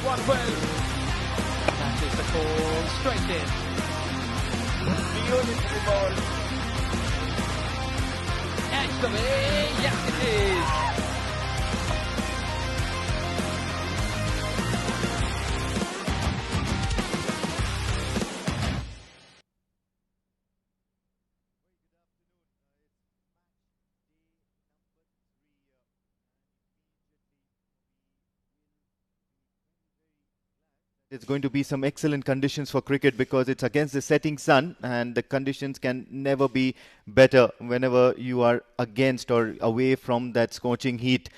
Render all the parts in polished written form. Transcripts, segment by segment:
112. That is the call, straight in. Beautiful ball. Edge the way, yes it is. It's going to be some excellent conditions for cricket because it's against the setting sun and the conditions can never be better whenever you are against or away from that scorching heat.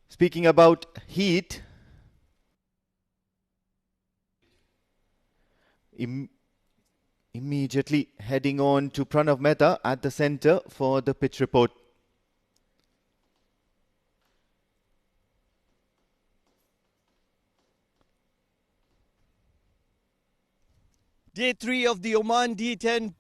Speaking about heat, immediately heading on to Pranav Mehta at the centre for the pitch report. Day 3 of the Oman D10,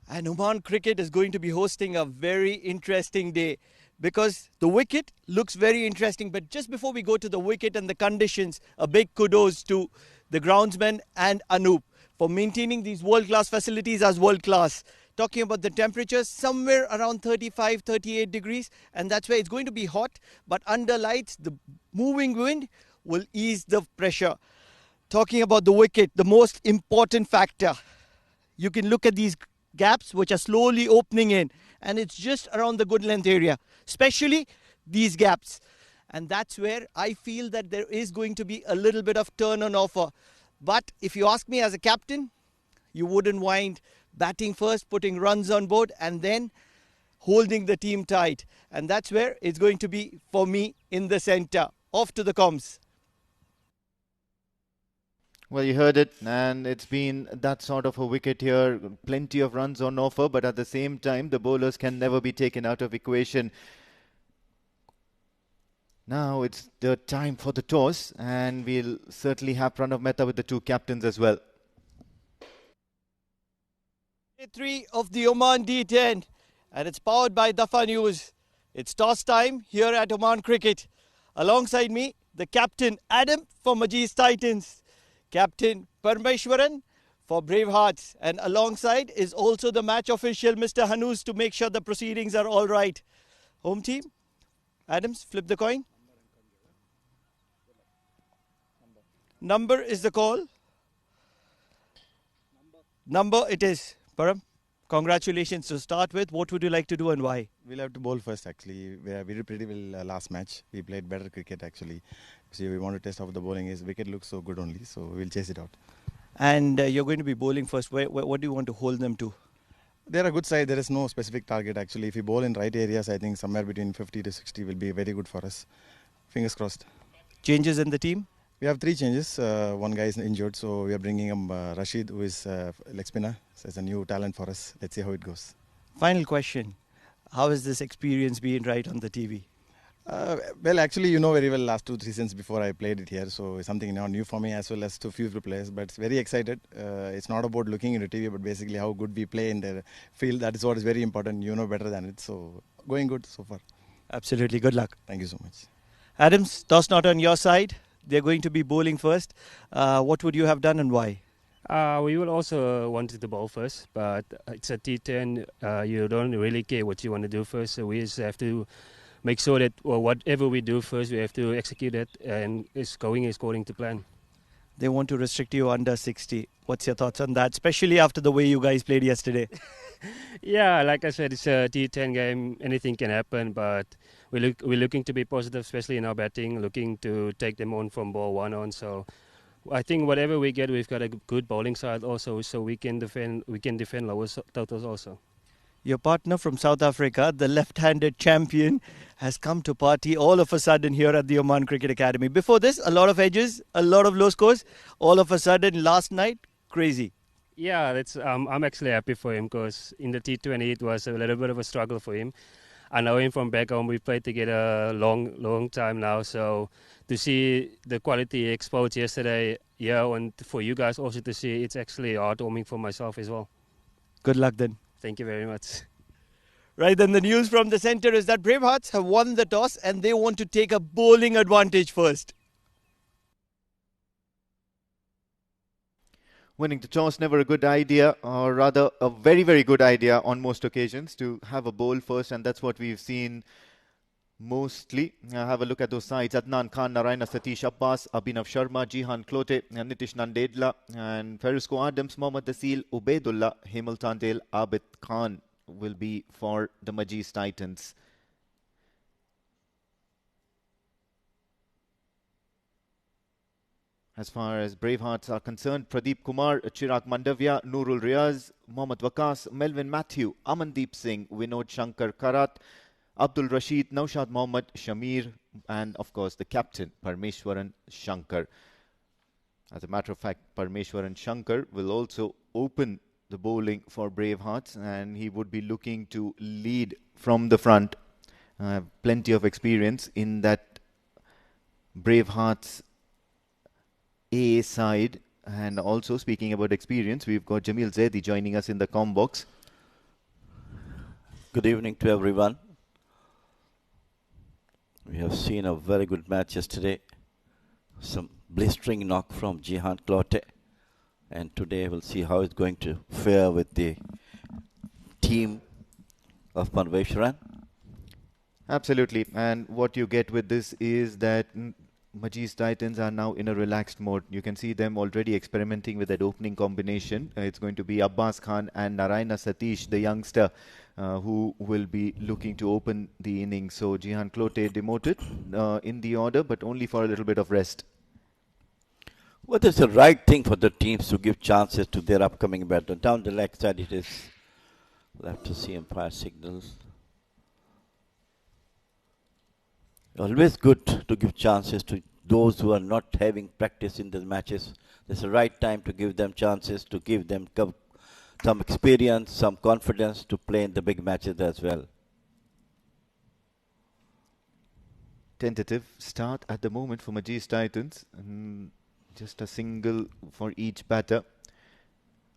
and Oman cricket is going to be hosting a very interesting day because the wicket looks very interesting. But just before we go to the wicket and the conditions, a big kudos to the groundsman and Anup for maintaining these world-class facilities as world-class. Talking about the temperatures, somewhere around 35, 38 degrees, and that's where it's going to be hot. But under lights, the moving wind will ease the pressure. Talking about the wicket, the most important factor. You can look at these gaps which are slowly opening in, and it's just around the good length area, especially these gaps. And that's where I feel that there is going to be a little bit of turn on offer. But if you ask me as a captain, you wouldn't mind batting first, putting runs on board, and then holding the team tight. And that's where it's going to be for me in the centre. Off to the comms. Well, you heard it, and it's been that sort of a wicket here. Plenty of runs on offer, but at the same time, the bowlers can never be taken out of equation. Now it's the time for the toss, and we'll certainly have Pranav Mehta with the two captains as well. Day 3 of the Oman D10, and it's powered by Dafa News. It's toss time here at Oman Cricket. Alongside me, the captain Adam for Majis Titans. Captain Parmeshwaran for Bravehearts, and alongside is also the match official Mr. Hanus to make sure the proceedings are all right. Home team, Adams, flip the coin. Number is the call. Number it is. Param, congratulations to start with. What would you like to do and why? We'll have to bowl first actually. We did pretty well last match. We played better cricket actually. So we want to test how the bowling is. Wicket looks so good only, so we'll chase it out. And you're going to be bowling first. What do you want to hold them to? They're a good side. There is no specific target actually. If we bowl in right areas, I think somewhere between 50 to 60 will be very good for us. Fingers crossed. Changes in the team? We have 3 changes. One guy is injured, so we are bringing him Rashid, who is leg spinner. So it's a new talent for us. Let's see how it goes. Final question. How has this experience been right on the TV? Well, actually, you know very well last 2 seasons before I played it here, so it's something new for me as well as to few players. But it's very excited. It's not about looking into TV, but basically how good we play in the field. That is what is very important. You know better than it. So going good so far. Absolutely. Good luck. Thank you so much. Adams, toss not on your side. They're going to be bowling first. What would you have done and why? We will also want to bowl first, but it's a T10. You don't really care what you want to do first, so we just have to make sure that whatever we do first, we have to execute it, and it's going according to plan. They want to restrict you under 60. What's your thoughts on that, especially after the way you guys played yesterday? Yeah, like I said, it's a T10 game. Anything can happen, but we're looking to be positive, especially in our batting, looking to take them on from ball 1 on. So I think whatever we get, we've got a good bowling side also, so we can defend lower totals also. Your partner from South Africa, the left-handed champion, has come to party all of a sudden here at the Oman Cricket Academy. Before this, a lot of edges, a lot of low scores. All of a sudden, last night, crazy. Yeah, that's. I'm actually happy for him because in the T20 it was a little bit of a struggle for him. I know him from back home. We played together a long time now. So to see the quality he exposed yesterday, yeah, and for you guys also to see, it's actually heartwarming for myself as well. Good luck then. Thank you very much. Right, then the news from the centre is that Bravehearts have won the toss and they want to take a bowling advantage first. Winning the toss, never a good idea, or rather a very, very good idea on most occasions to have a bowl first, and that's what we've seen mostly. Have a look at those sides. Adnan Khan, Narayana Satish Abbas, Abhinav Sharma, Jihan Klote, Nitish Nandedla, and Ferisco Adams, Mohammad Asil, Ubaidullah, Hemal Tandel, Abid Khan will be for the Majis Titans. As far as Bravehearts are concerned, Pradeep Kumar, Chirag Mandavia, Nurul Riaz, Mohammad Wakas, Melvin Matthew, Amandeep Singh, Vinod Shankar Karat, Abdul Rashid, Naushad Mohammad, Shamir, and of course the captain, Parmeshwaran Shankar. As a matter of fact, Parmeshwaran Shankar will also open the bowling for Bravehearts, and he would be looking to lead from the front. Plenty of experience in that Bravehearts A side. And also, speaking about experience, we've got Jamil Zaidi joining us in the comm box. Good evening to everyone. We have seen a very good match yesterday. Some blistering knock from Jihan Klote. And today we'll see how it's going to fare with the team of Braveheart. Absolutely. And what you get with this is that Majis Titans are now in a relaxed mode. You can see them already experimenting with that opening combination. It's going to be Abbas Khan and Narayana Satish, the youngster, who will be looking to open the innings. So Jihan Klote demoted in the order, but only for a little bit of rest. What is the right thing for the teams to give chances to their upcoming batter? Down the leg side it is. We'll have to see umpire signals. Always good to give chances to those who are not having practice in the matches. There's the right time to give them chances, to give them some experience, some confidence to play in the big matches as well. Tentative start at the moment for Majis Titans. Just a single for each batter.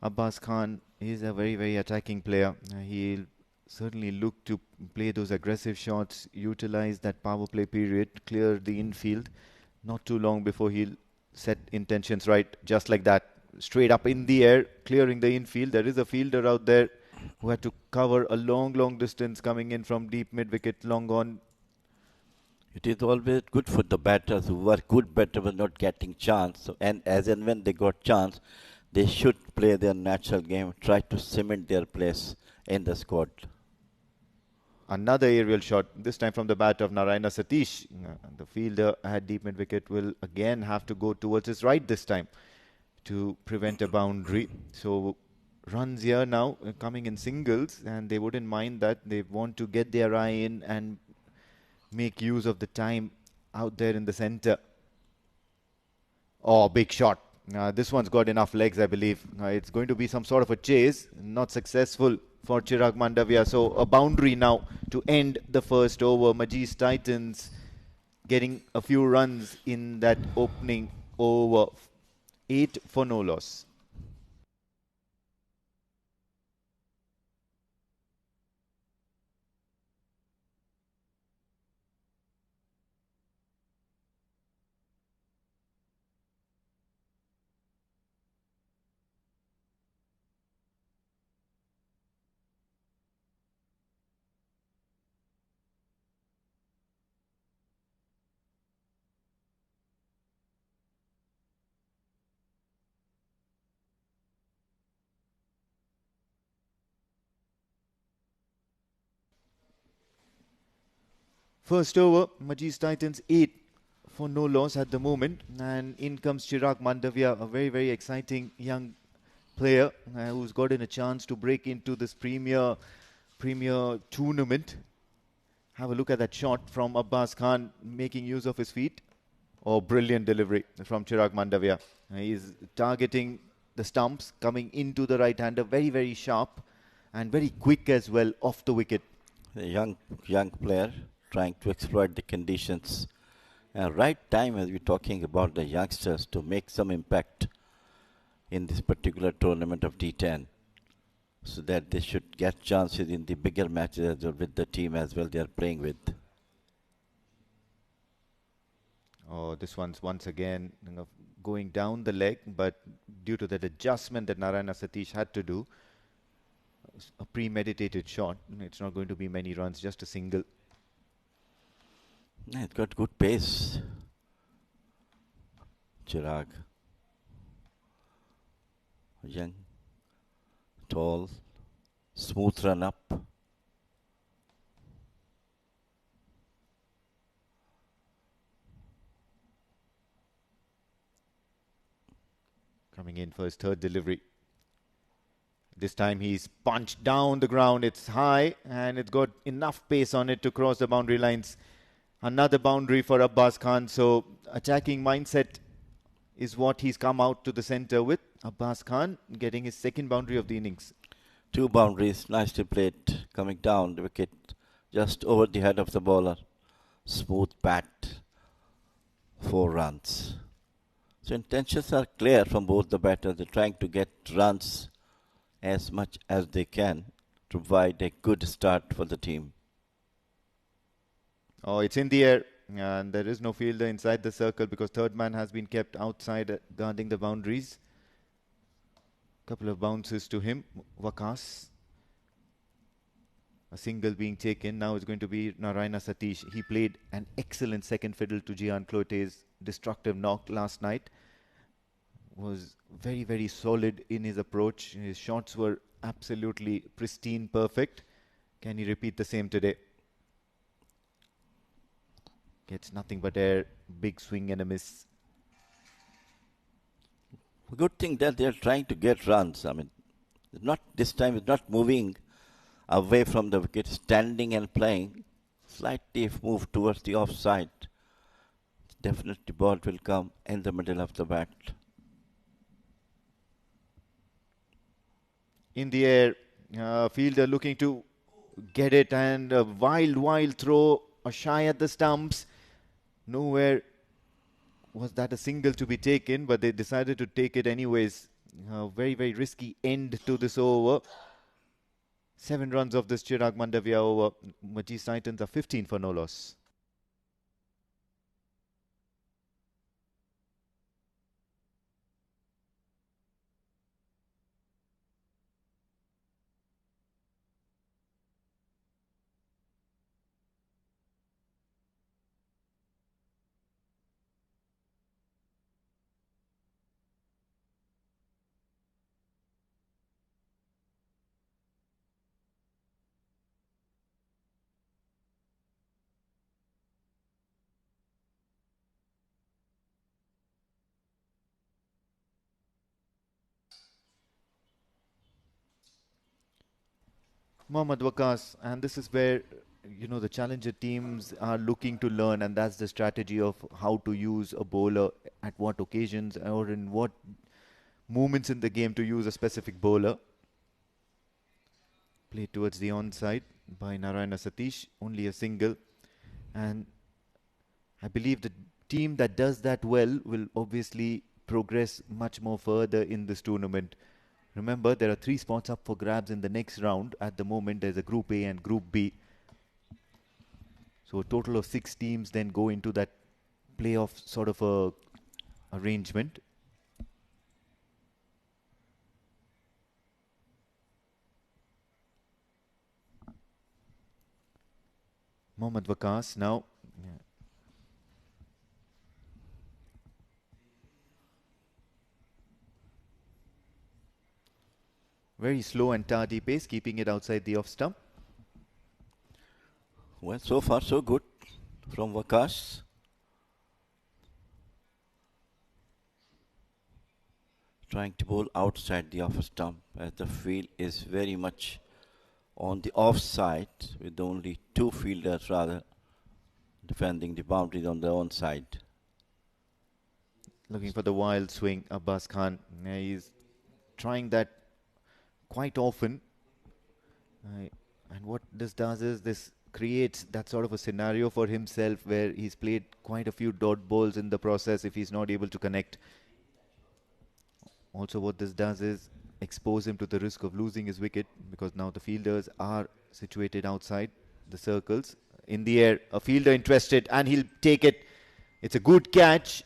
Abbas Khan is a very, very attacking player. He'll certainly look to play those aggressive shots, utilize that power play period, clear the infield. Not too long before he'll set intentions right, just like that. Straight up in the air, clearing the infield. There is a fielder out there who had to cover a long, long distance coming in from deep mid-wicket, long on. It is always good for the batters who were good batters but not getting chance. So, and as and when they got chance, they should play their natural game, try to cement their place in the squad. Another aerial shot, this time from the bat of Narayana Satish. The fielder at deep mid-wicket will again have to go towards his right this time to prevent a boundary. So runs here now coming in singles, and they wouldn't mind that. They want to get their eye in and make use of the time out there in the center. Oh, big shot. This one's got enough legs, I believe. It's going to be some sort of a chase. Not successful for Chirag Mandavia. So a boundary now to end the first over. Majis Titans getting a few runs in that opening over. 8 for no loss. First over, Majis Titans 8 for no loss at the moment. And in comes Chirag Mandavia, a very, very exciting young player who's gotten a chance to break into this premier tournament. Have a look at that shot from Abbas Khan, making use of his feet. Oh, brilliant delivery from Chirag Mandavia. He's targeting the stumps, coming into the right-hander, very, very sharp and very quick as well off the wicket. A young player trying to exploit the conditions. Right time as we're talking about the youngsters to make some impact in this particular tournament of D10, so that they should get chances in the bigger matches as well with the team as well they are playing with. Oh, this one's once again going down the leg, but due to that adjustment that Narayana Satish had to do, a premeditated shot, it's not going to be many runs, just a single. Yeah, it's got good pace. Chirag. Young, tall, smooth run up. Coming in for his third delivery. This time he's punched down the ground. It's high and it's got enough pace on it to cross the boundary lines. Another boundary for Abbas Khan. So attacking mindset is what he's come out to the center with. Abbas Khan getting his second boundary of the innings. 2 boundaries, nicely played, coming down the wicket, just over the head of the bowler. Smooth bat, 4 runs. So intentions are clear from both the batters. They're trying to get runs as much as they can to provide a good start for the team. Oh, it's in the air and there is no fielder inside the circle because third man has been kept outside guarding the boundaries. Couple of bounces to him. Wakas. A single being taken. Now it's going to be Narayana Satish. He played an excellent second fiddle to Gian Clote's destructive knock last night. Was very, very solid in his approach. His shots were absolutely pristine, perfect. Can he repeat the same today? Gets nothing but air. Big swing and a miss. Good thing that they're trying to get runs. I mean, not this time, it's not moving away from the wicket, standing and playing. Slightly moved towards the offside. Definitely ball will come in the middle of the bat. In the air, fielder looking to get it and a wild throw, a shy at the stumps. Nowhere was that a single to be taken, but they decided to take it anyways. Very, very risky end to this over. 7 runs of this Chirag Mandavia over. Majis Titans are 15 for no loss. Mohammad Wakas, and this is where the challenger teams are looking to learn, and that's the strategy of how to use a bowler at what occasions or in what moments in the game to use a specific bowler. Played towards the onside by Narayana Satish, only a single, and I believe the team that does that well will obviously progress much more further in this tournament. Remember, there are 3 spots up for grabs in the next round. At the moment, there's a Group A and Group B. So a total of 6 teams then go into that playoff sort of a arrangement. Mohammad Wakas now. Very slow and tardy pace, keeping it outside the off stump. Well, so far so good from Wakas. Trying to bowl outside the off stump as the field is very much on the offside with only 2 fielders rather defending the boundaries on their own side. Looking for the wild swing, Abbas Khan. He's trying that quite often. And what this does is this creates that sort of a scenario for himself where he's played quite a few dot balls in the process if he's not able to connect. Also what this does is expose him to the risk of losing his wicket because now the fielders are situated outside the circles. In the air, a fielder interested and he'll take it. It's a good catch.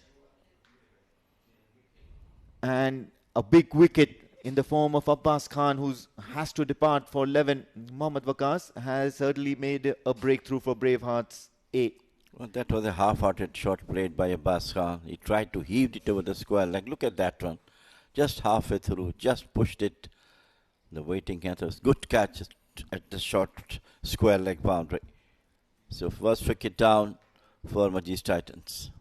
and a big wicket in the form of Abbas Khan, who has to depart for 11. Mohammad Waqas has certainly made a breakthrough for Bravehearts A. Well, that was a half-hearted shot played by Abbas Khan. He tried to heave it over the square leg. Look at that one. Just halfway through, just pushed it. The waiting catcher. Good catch at the short square leg boundary. So first wicket down for Majis Titans.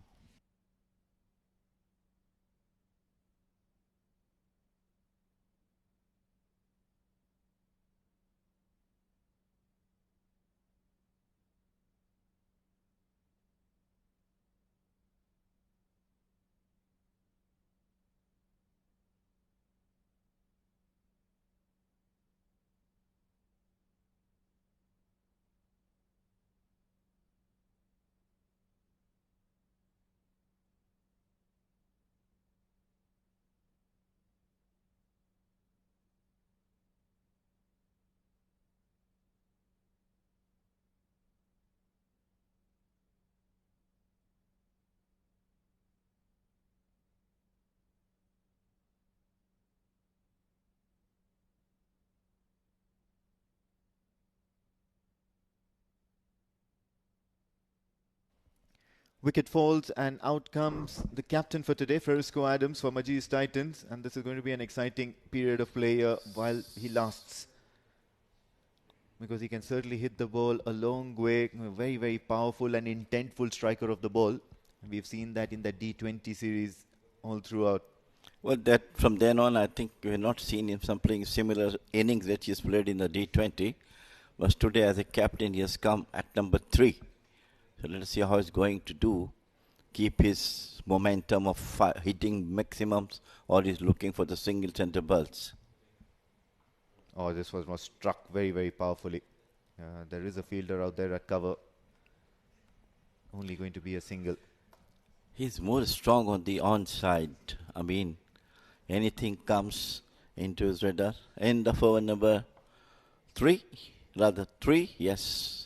Wicket falls and out comes the captain for today, Farisco Adams for Majis Titans, and this is going to be an exciting period of play while he lasts, because he can certainly hit the ball a long way. Very, very powerful and intentful striker of the ball. We've seen that in the D20 series all throughout. Well, that from then on, I think we have not seen him playing similar innings that he's played in the D20. But today, as a captain, he has come at number 3. So let us see how he's going to do. Keep his momentum of hitting maximums, or he's looking for the single center belts. Oh, this was struck very, very powerfully. There is a fielder out there at cover. Only going to be a single. He's more strong on the onside. I mean, anything comes into his radar. End of over number 3. Rather 3, yes.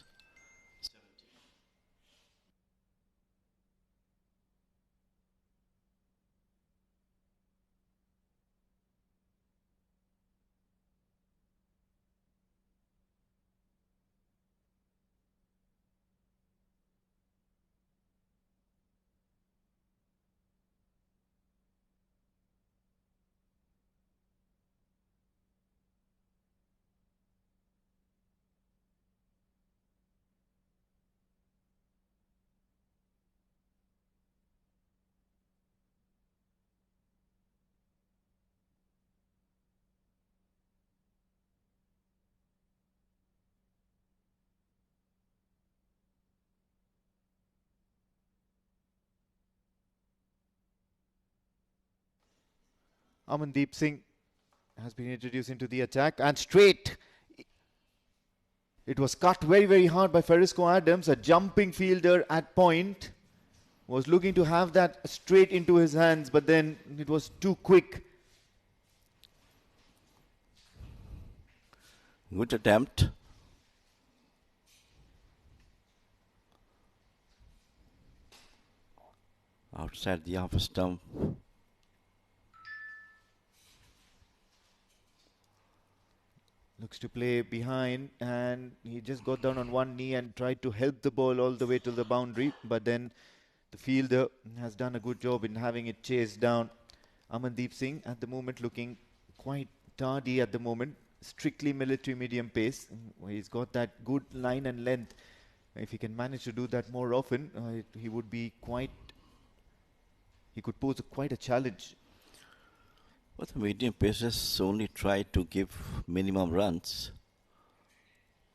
Amandeep Singh has been introduced into the attack, and straight. It was cut very, very hard by Farisco Adams, a jumping fielder at point. Was looking to have that straight into his hands, but then it was too quick. Good attempt. Outside the half stump. Looks to play behind, and he just got down on one knee and tried to help the ball all the way to the boundary, but then the fielder has done a good job in having it chased down. Amandeep Singh at the moment looking quite tardy at the moment. Strictly military medium pace. He's got that good line and length. If he can manage to do that more often, he would be quite... He could pose quite a challenge. But the medium pacers only try to give minimum runs,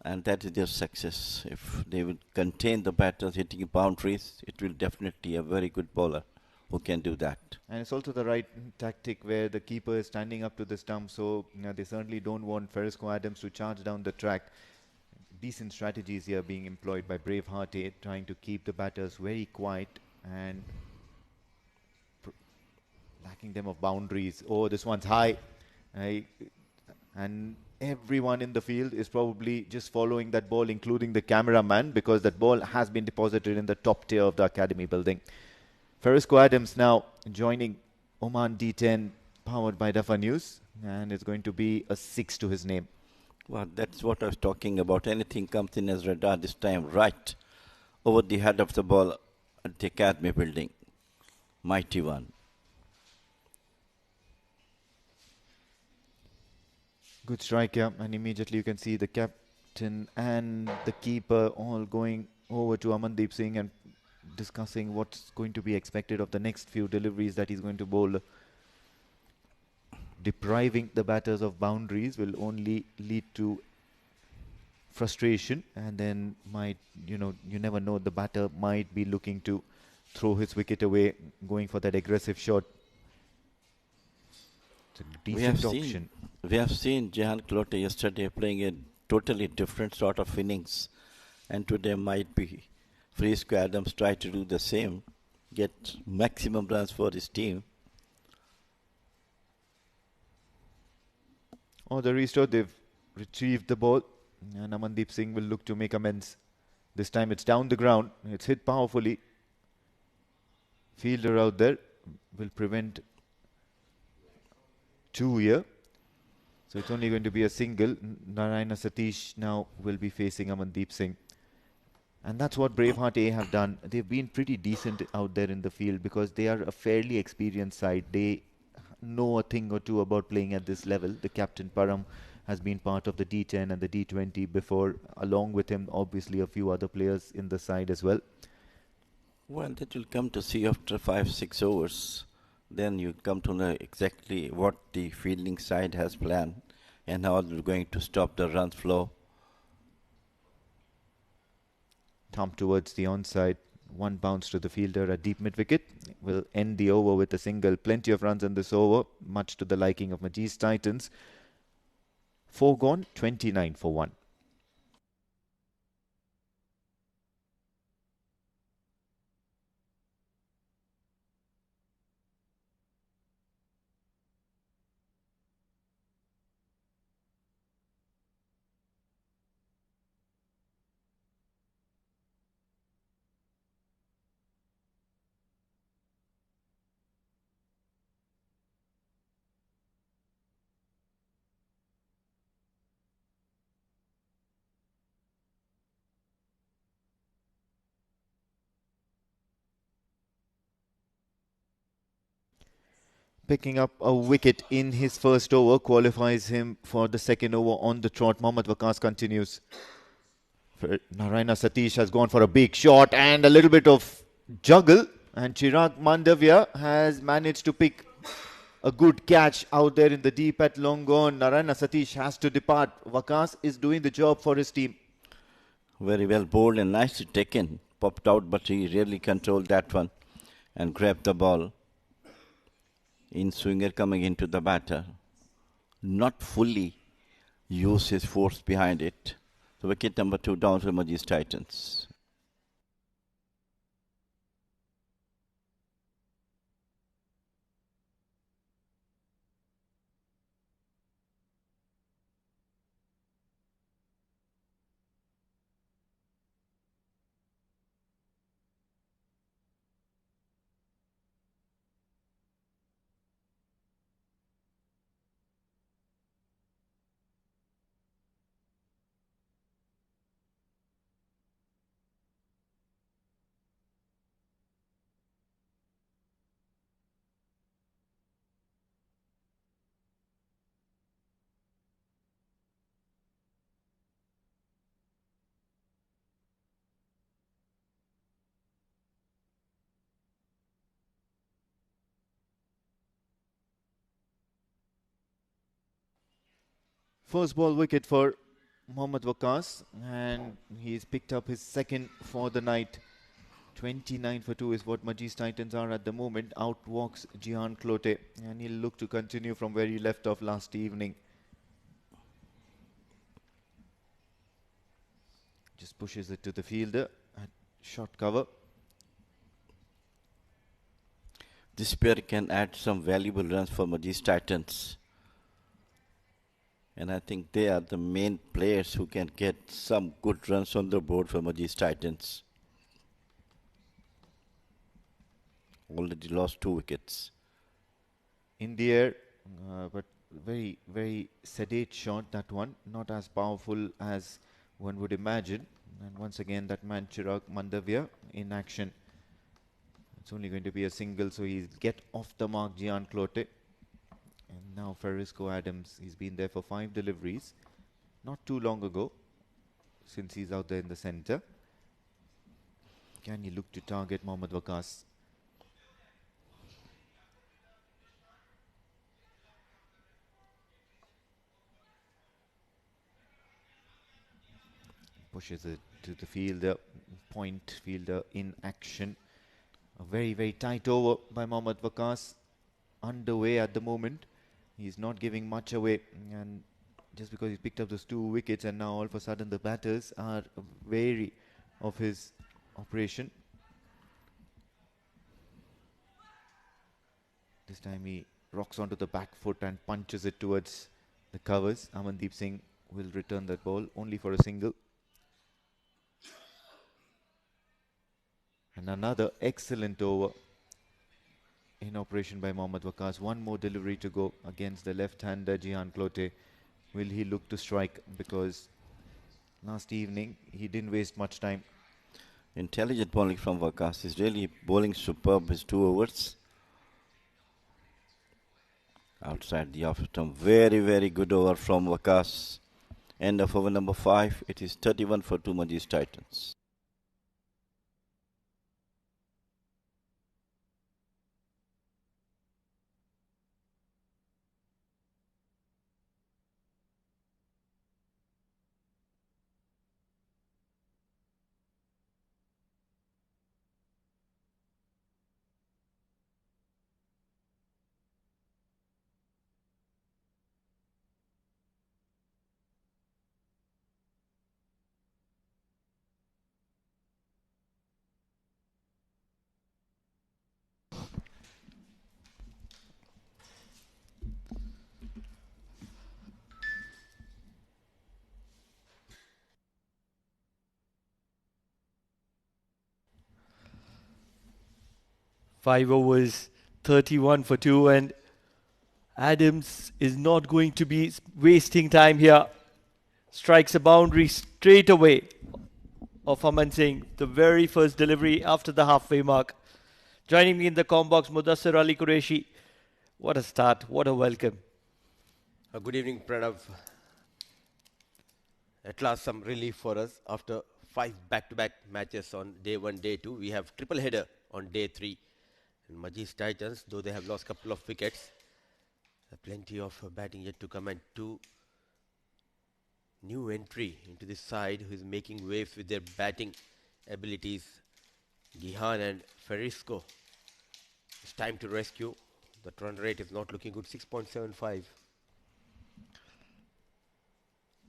and that is their success. If they will contain the batters hitting boundaries, it will definitely a very good bowler who can do that. And it's also the right tactic where the keeper is standing up to the stump, so they certainly don't want Farisco Adams to charge down the track. Decent strategies here being employed by Braveheart, trying to keep the batters very quiet and lacking them of boundaries. Oh, this one's high. And everyone in the field is probably just following that ball, including the cameraman, because that ball has been deposited in the top tier of the academy building. Farisco Adams now joining Oman D10 powered by Dafa News, and it's going to be a 6 to his name. Well, that's what I was talking about. Anything comes in as radar this time, right over the head of the ball at the Academy building. Mighty one. Good strike, yeah, and immediately you can see the captain and the keeper all going over to Amandeep Singh and discussing what's going to be expected of the next few deliveries that he's going to bowl. Depriving the batters of boundaries will only lead to frustration, and then you never know, the batter might be looking to throw his wicket away, going for that aggressive shot. It's a decent option. We have seen Jehan Clote yesterday playing a totally different sort of innings, and today might be Frisco Adams try to do the same, get maximum runs for his team. Oh, the restart, they've retrieved the ball, and Amandeep Singh will look to make amends. This time it's down the ground, it's hit powerfully. Fielder out there will prevent 2 here. So it's only going to be a single. Narayana Satish now will be facing Amandeep Singh. And that's what Braveheart A have done. They've been pretty decent out there in the field because they are a fairly experienced side. They know a thing or two about playing at this level. The captain Param has been part of the D10 and the D20 before, along with him obviously a few other players in the side as well. Well, that will come to see after 5-6 overs. Then you come to know exactly what the fielding side has planned and how they're going to stop the run flow. Thump towards the onside. One bounce to the fielder at deep mid-wicket. Will end the over with a single. Plenty of runs in this over, much to the liking of Majis Titans. 4 gone, 29 for 1. Picking up a wicket in his first over qualifies him for the second over on the trot. Mohammad Waqas continues. Narayana Satish has gone for a big shot and a little bit of juggle, and Chirag Mandavia has managed to pick a good catch out there in the deep at long gone. Narayana Satish has to depart. Waqas is doing the job for his team. Very well bowled and nicely taken. Popped out, but he really controlled that one and grabbed the ball. In swinger coming into the batter. Not fully use his force behind it. So wicket number 2 down for Majis Titans. First ball wicket for Mohammad Waqas, and he's picked up his second for the night. 29 for 2 is what Majis Titans are at the moment. Out walks Jehan Clote, and he'll look to continue from where he left off last evening. Just pushes it to the fielder at short cover. This pair can add some valuable runs for Majis Titans. And I think they are the main players who can get some good runs on the board for Majis Titans. Already lost 2 wickets. In the air, but very, very sedate shot, that one. Not as powerful as one would imagine. And once again, that man Chirag Mandavia in action. It's only going to be a single, so he'll get off the mark, Gian Clote. And now Farisco Adams, he's been there for 5 deliveries. Not too long ago, since he's out there in the centre. Can he look to target Mohammad Waqas? Pushes it to the fielder, point fielder in action. A very, very tight over by Mohammad Waqas. Underway at the moment. He's not giving much away, and just because he picked up those 2 wickets, and now all of a sudden the batters are wary of his operation. This time he rocks onto the back foot and punches it towards the covers. Amandeep Singh will return that ball only for a single. And another excellent over in operation by Mohammad Waqas. One more delivery to go against the left-hander Gian Clote. Will he look to strike? Because last evening he didn't waste much time. Intelligent bowling from Waqas. He's really bowling superb his 2 overs. Outside the off stump. Very, very good over from Waqas. End of over number 5. It is 31 for 2 Majis Titans. Five overs, 31 for 2, and Adams is not going to be wasting time here. Strikes a boundary straight away of Aman Singh, the very first delivery after the halfway mark. Joining me in the comm box, Mudassir Ali Qureshi. What a start, what a welcome. Good evening, Pranav. At last, some relief for us. After 5 back-to-back matches on day 1, day 2, we have triple header on day 3. And Majis Titans, though they have lost a couple of wickets, plenty of batting yet to come, and 2 new entry into this side who is making waves with their batting abilities, Gihan and Farisco. It's time to rescue. The run rate is not looking good, 6.75.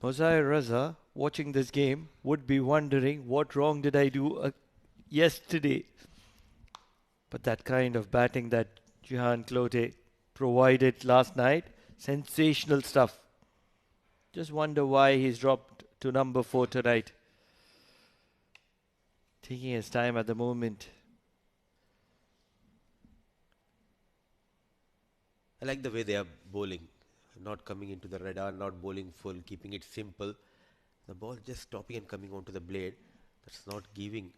Mozair Raza, watching this game, would be wondering what wrong did I do yesterday. But that kind of batting that Gian Clote provided last night, sensational stuff. Just wonder why he's dropped to number 4 tonight. Taking his time at the moment. I like the way they are bowling. Not coming into the radar, not bowling full, keeping it simple. The ball just stopping and coming onto the blade. That's not giving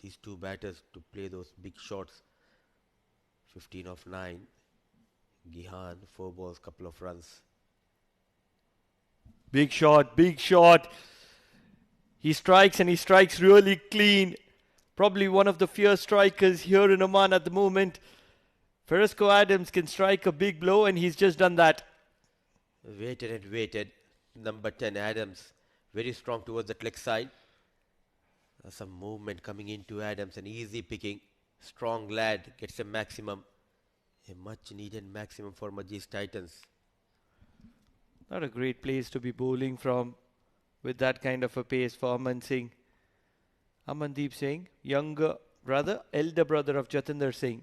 these 2 batters to play those big shots. 15 of 9. Gihan, 4 balls, couple of runs. Big shot, big shot. He strikes, and he strikes really clean. Probably one of the fierce strikers here in Oman at the moment. Farisco Adams can strike a big blow, and he's just done that. Waited and waited. Number 10, Adams, very strong towards the leg side. Some movement coming into Adams, an easy picking. Strong lad, gets a maximum. A much needed maximum for Majis Titans. Not a great place to be bowling from with that kind of a pace for Aman Singh. Amandeep Singh, younger brother, elder brother of Jatinder Singh.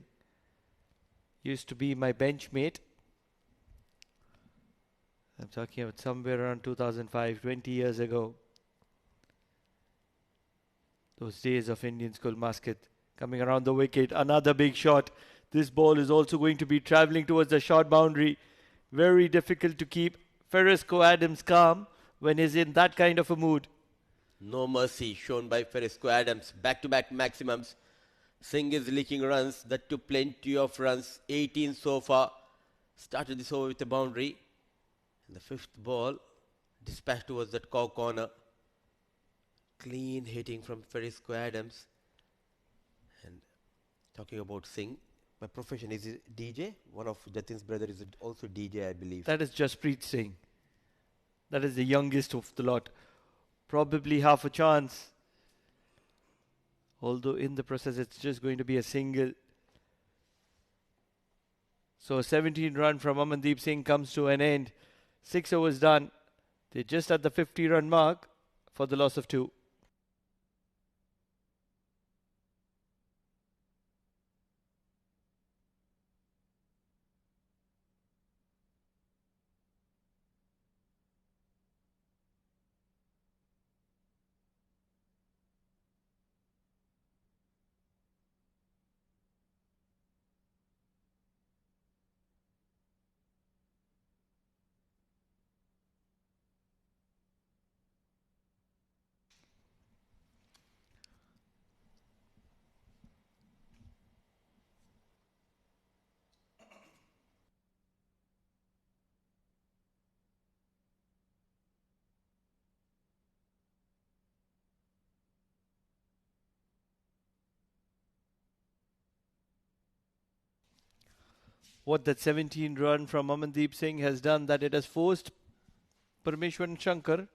Used to be my bench mate. I'm talking about somewhere around 2005, 20 years ago. Those days of Indian school basket. Coming around the wicket, another big shot. This ball is also going to be travelling towards the short boundary. Very difficult to keep Ferrisco Adams calm when he's in that kind of a mood. No mercy shown by Ferisco Adams. Back-to-back maximums. Singh is leaking runs. That took plenty of runs. 18 so far. Started this over with a boundary. And the fifth ball dispatched towards that cow corner. Clean hitting from Ferisco Adams. And talking about Singh, by profession is he DJ? One of Jatin's brother is also DJ, I believe. That is Jaspreet Singh. That is the youngest of the lot. Probably half a chance. Although in the process it's just going to be a single. So a 17 run from Amandeep Singh comes to an end. 6 overs done. They're just at the 50 run mark for the loss of 2. What that 17 run from Amandeep Singh has done, that it has forced Parmeshwaran Shankar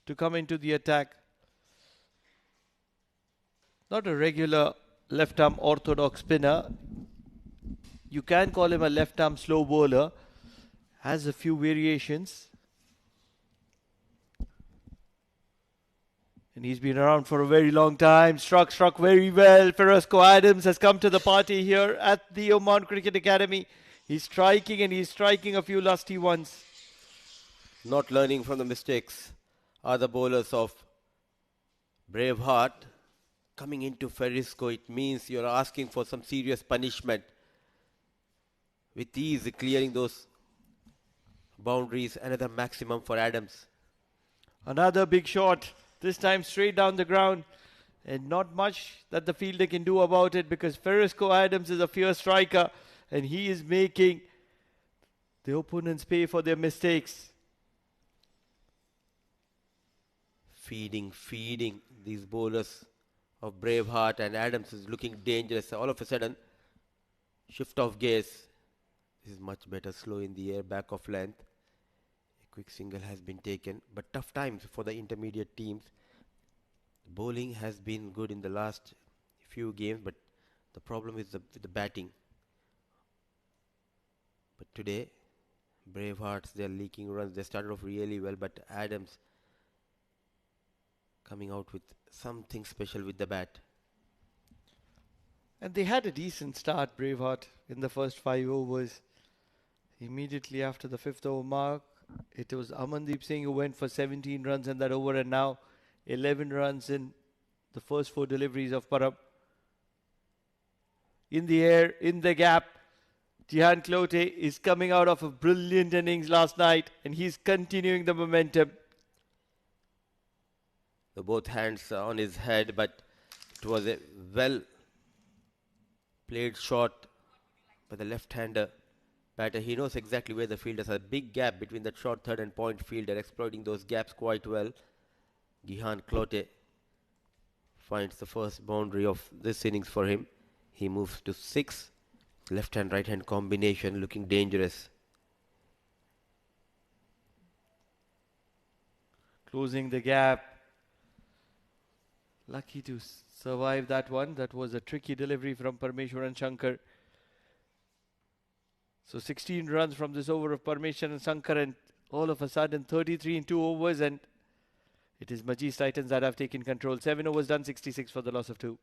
to come into the attack. Not a regular left arm orthodox spinner. You can call him a left arm slow bowler. Has a few variations. And he's been around for a very long time. Struck very well. Ferrisco Adams has come to the party here at the Oman Cricket Academy. He's striking and he's striking a few lusty ones. Not learning from the mistakes are the bowlers of Braveheart. Coming into Ferisco, it means you're asking for some serious punishment. With ease, clearing those boundaries, another maximum for Adams. Another big shot, this time straight down the ground. And not much that the fielder can do about it because Ferrisco Adams is a fierce striker and he is making the opponents pay for their mistakes. Feeding these bowlers of Braveheart, and Adams is looking dangerous. All of a sudden, shift of gaze. This is much better, slow in the air, back of length. A quick single has been taken, but tough times for the intermediate teams. Bowling has been good in the last few games, but the problem is the batting. But today, Bravehearts, they're leaking runs. They started off really well, but Adams coming out with something special with the bat. And they had a decent start, Braveheart, in the first 5 overs. Immediately after the 5th over mark, it was Amandeep Singh who went for 17 runs in that over, and now 11 runs in the first 4 deliveries of Parab. In the air, in the gap, Jihan Clote is coming out of a brilliant innings last night, and he's continuing the momentum. The both hands on his head, but it was a well played shot by the left-hander batter. He knows exactly where the fielders are. A big gap between that short third and point fielder, exploiting those gaps quite well. Gihan Clote finds the first boundary of this innings for him. He moves to 6. Left hand, right hand combination looking dangerous. Closing the gap. Lucky to survive that one. That was a tricky delivery from Parmeshwaran Shankar. So 16 runs from this over of Parmeshwaran Shankar, and all of a sudden 33 in 2 overs, and it is Majis Titans that have taken control. 7 overs done, 66 for the loss of 2.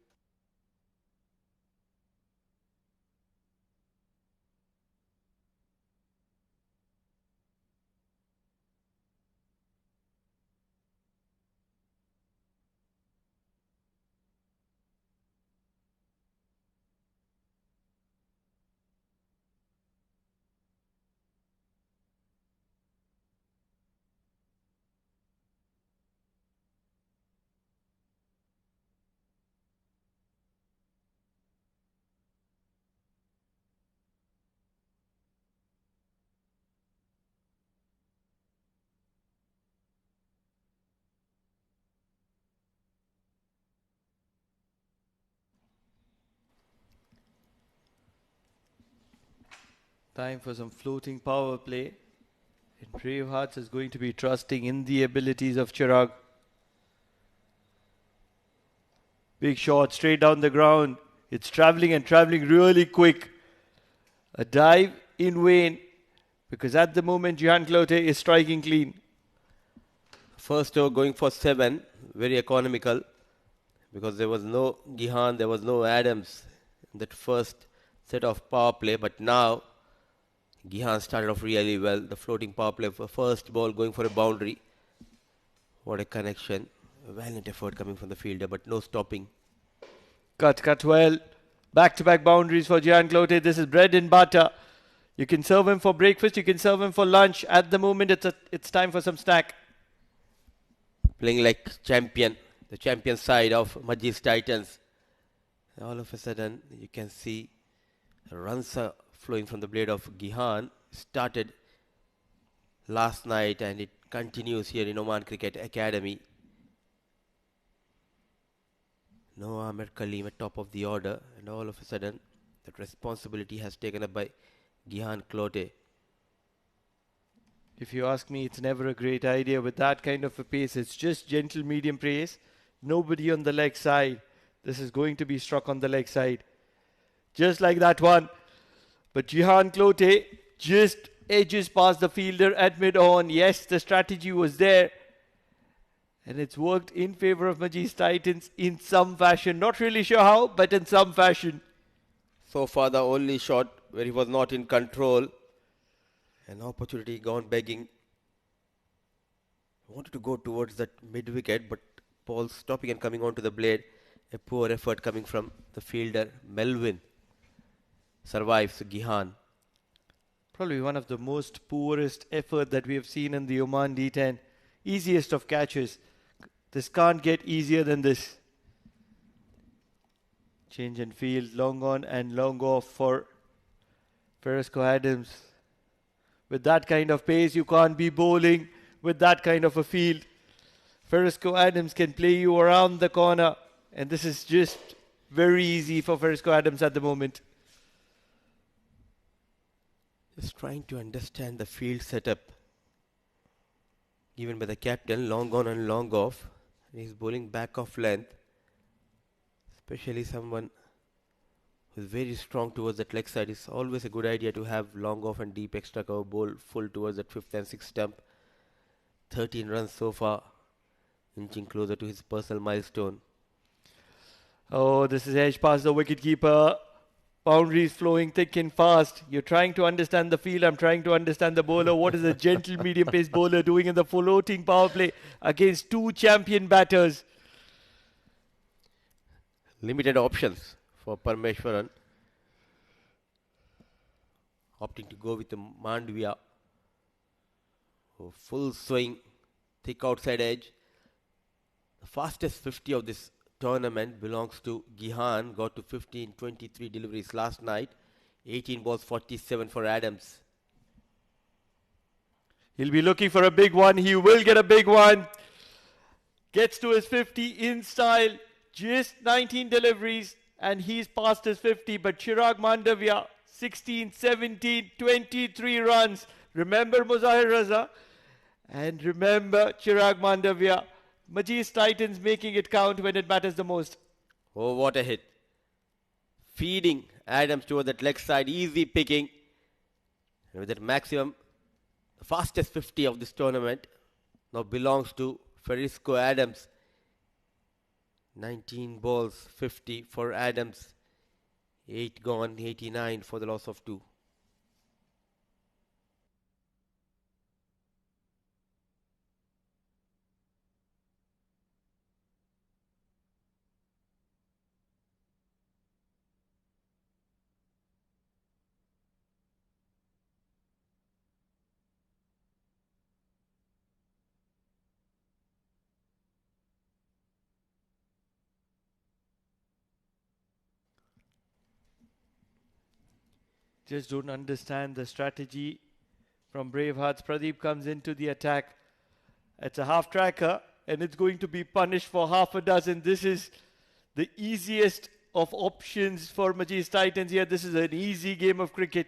Time for some floating power play. And Bravehearts is going to be trusting in the abilities of Chirag. Big shot straight down the ground. It's traveling and traveling really quick. A dive in vain because at the moment Jehan Clote is striking clean. First over going for 7, very economical because there was no Gihan, there was no Adams in that first set of power play. But now Gihan started off really well. The floating power play for first ball going for a boundary. What a connection. A valiant effort coming from the fielder, but no stopping. Cut well. Back-to-back boundaries for Jehan Clote. This is bread and butter. You can serve him for breakfast, you can serve him for lunch. At the moment, it's time for some snack. Playing like champion, the champion side of Majis Titans. All of a sudden, you can see runs are flowing from the blade of Gihan. Started last night and it continues here in Oman Cricket Academy. No Ahmed Kaleem at top of the order, and all of a sudden that responsibility has taken up by Gihan Clote. If you ask me, it's never a great idea with that kind of a pace. It's just gentle medium pace. Nobody on the leg side. This is going to be struck on the leg side. Just like that one. But Jehan Clote just edges past the fielder at mid-on. Yes, the strategy was there. And it's worked in favor of Majis Titans in some fashion. Not really sure how, but in some fashion. So far the only shot where he was not in control. An opportunity gone begging. Wanted to go towards that mid-wicket, but ball stopping and coming onto the blade. A poor effort coming from the fielder, Melvin. Survives Gihan. Probably one of the most poorest effort that we have seen in the Oman D10. Easiest of catches. This can't get easier than this. Change and field, long on and long off for Ferisco Adams. With that kind of pace, you can't be bowling with that kind of a field. Ferisco Adams can play you around the corner. And this is just very easy for Ferisco Adams at the moment. Just trying to understand the field setup given by the captain, long on and long off. He's bowling back off length, especially someone who's very strong towards that leg side. It's always a good idea to have long off and deep extra cover bowl full towards that 5th and 6th stump. 13 runs so far, inching closer to his personal milestone. Oh, this is edge past the wicketkeeper. Boundaries flowing thick and fast. You're trying to understand the field. I'm trying to understand the bowler. What is a gentle medium pace bowler doing in the floating power play against two champion batters? Limited options for Parmeshwaran. Opting to go with the Mandviya. Oh, full swing, thick outside edge. The fastest 50 of this tournament belongs to Gihan. Got to 15, 23 deliveries last night. 18 balls, 47 for Adams. He'll be looking for a big one. He will get a big one. Gets to his 50 in style. Just 19 deliveries and he's past his 50. But Chirag Mandavia, 16, 17, 23 runs. Remember Muzahir Raza and remember Chirag Mandavia. Majis Titans making it count when it matters the most. Oh, what a hit. Feeding Adams toward that leg side. Easy picking. And with that maximum, the fastest 50 of this tournament now belongs to Ferisco Adams. 19 balls, 50 for Adams. 8 gone, 89 for the loss of 2. Just don't understand the strategy from Bravehearts. Pradeep comes into the attack. It's a half tracker and it's going to be punished for half a dozen. This is the easiest of options for Majis Titans here. This is an easy game of cricket.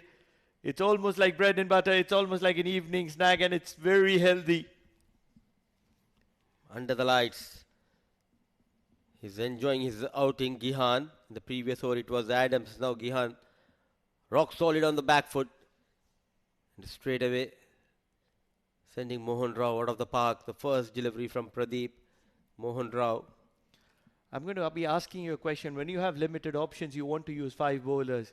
It's almost like bread and butter. It's almost like an evening snack, and it's very healthy. Under the lights. He's enjoying his outing, Gihan. In the previous over, it was Adams. Now Gihan, rock solid on the back foot. And straight away, sending Mohan Rao out of the park. The first delivery from Pradeep. Mohan Rao. I'm going to be asking you a question. When you have limited options, you want to use 5 bowlers.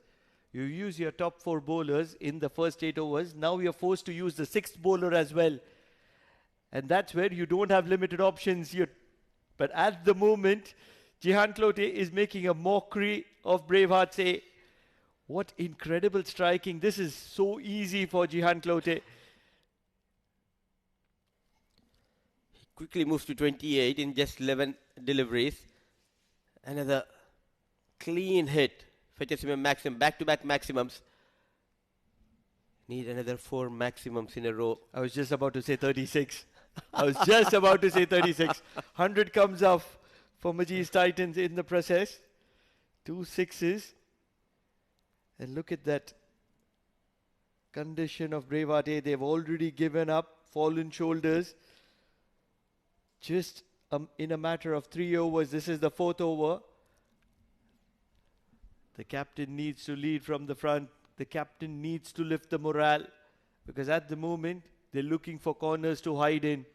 You use your top 4 bowlers in the first 8 overs. Now you're forced to use the 6th bowler as well. And that's where you don't have limited options. But at the moment, Jihan Clote is making a mockery of Braveheart. Say, what incredible striking. This is so easy for Jihan Clote. He quickly moves to 28 in just 11 deliveries. Another clean hit. Fetches him a maximum. Back-to-back maximums. Need another 4 maximums in a row. I was just about to say 36. 100 comes off for Majis Titans in the process. 2 sixes. And look at that condition of Braveheart. They've already given up, fallen shoulders. Just in a matter of 3 overs. This is the 4th over. The captain needs to lead from the front. The captain needs to lift the morale. Because at the moment, they're looking for corners to hide in.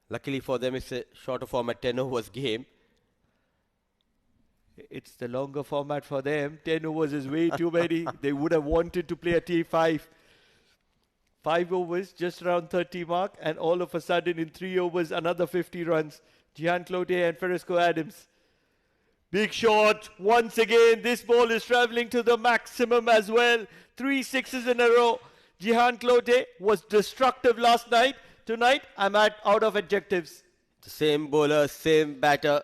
Luckily for them, it's a shorter format 10 overs game. It's the longer format for them. 10 overs is way too many. They would have wanted to play a T5. 5 overs, just around 30 mark. And all of a sudden, in 3 overs, another 50 runs. Jihan Clote and Feresco Adams. Big shot. Once again, this ball is travelling to the maximum as well. 3 sixes in a row. Jihan Clote was destructive last night. Tonight, I'm out of adjectives. The same bowler, same batter.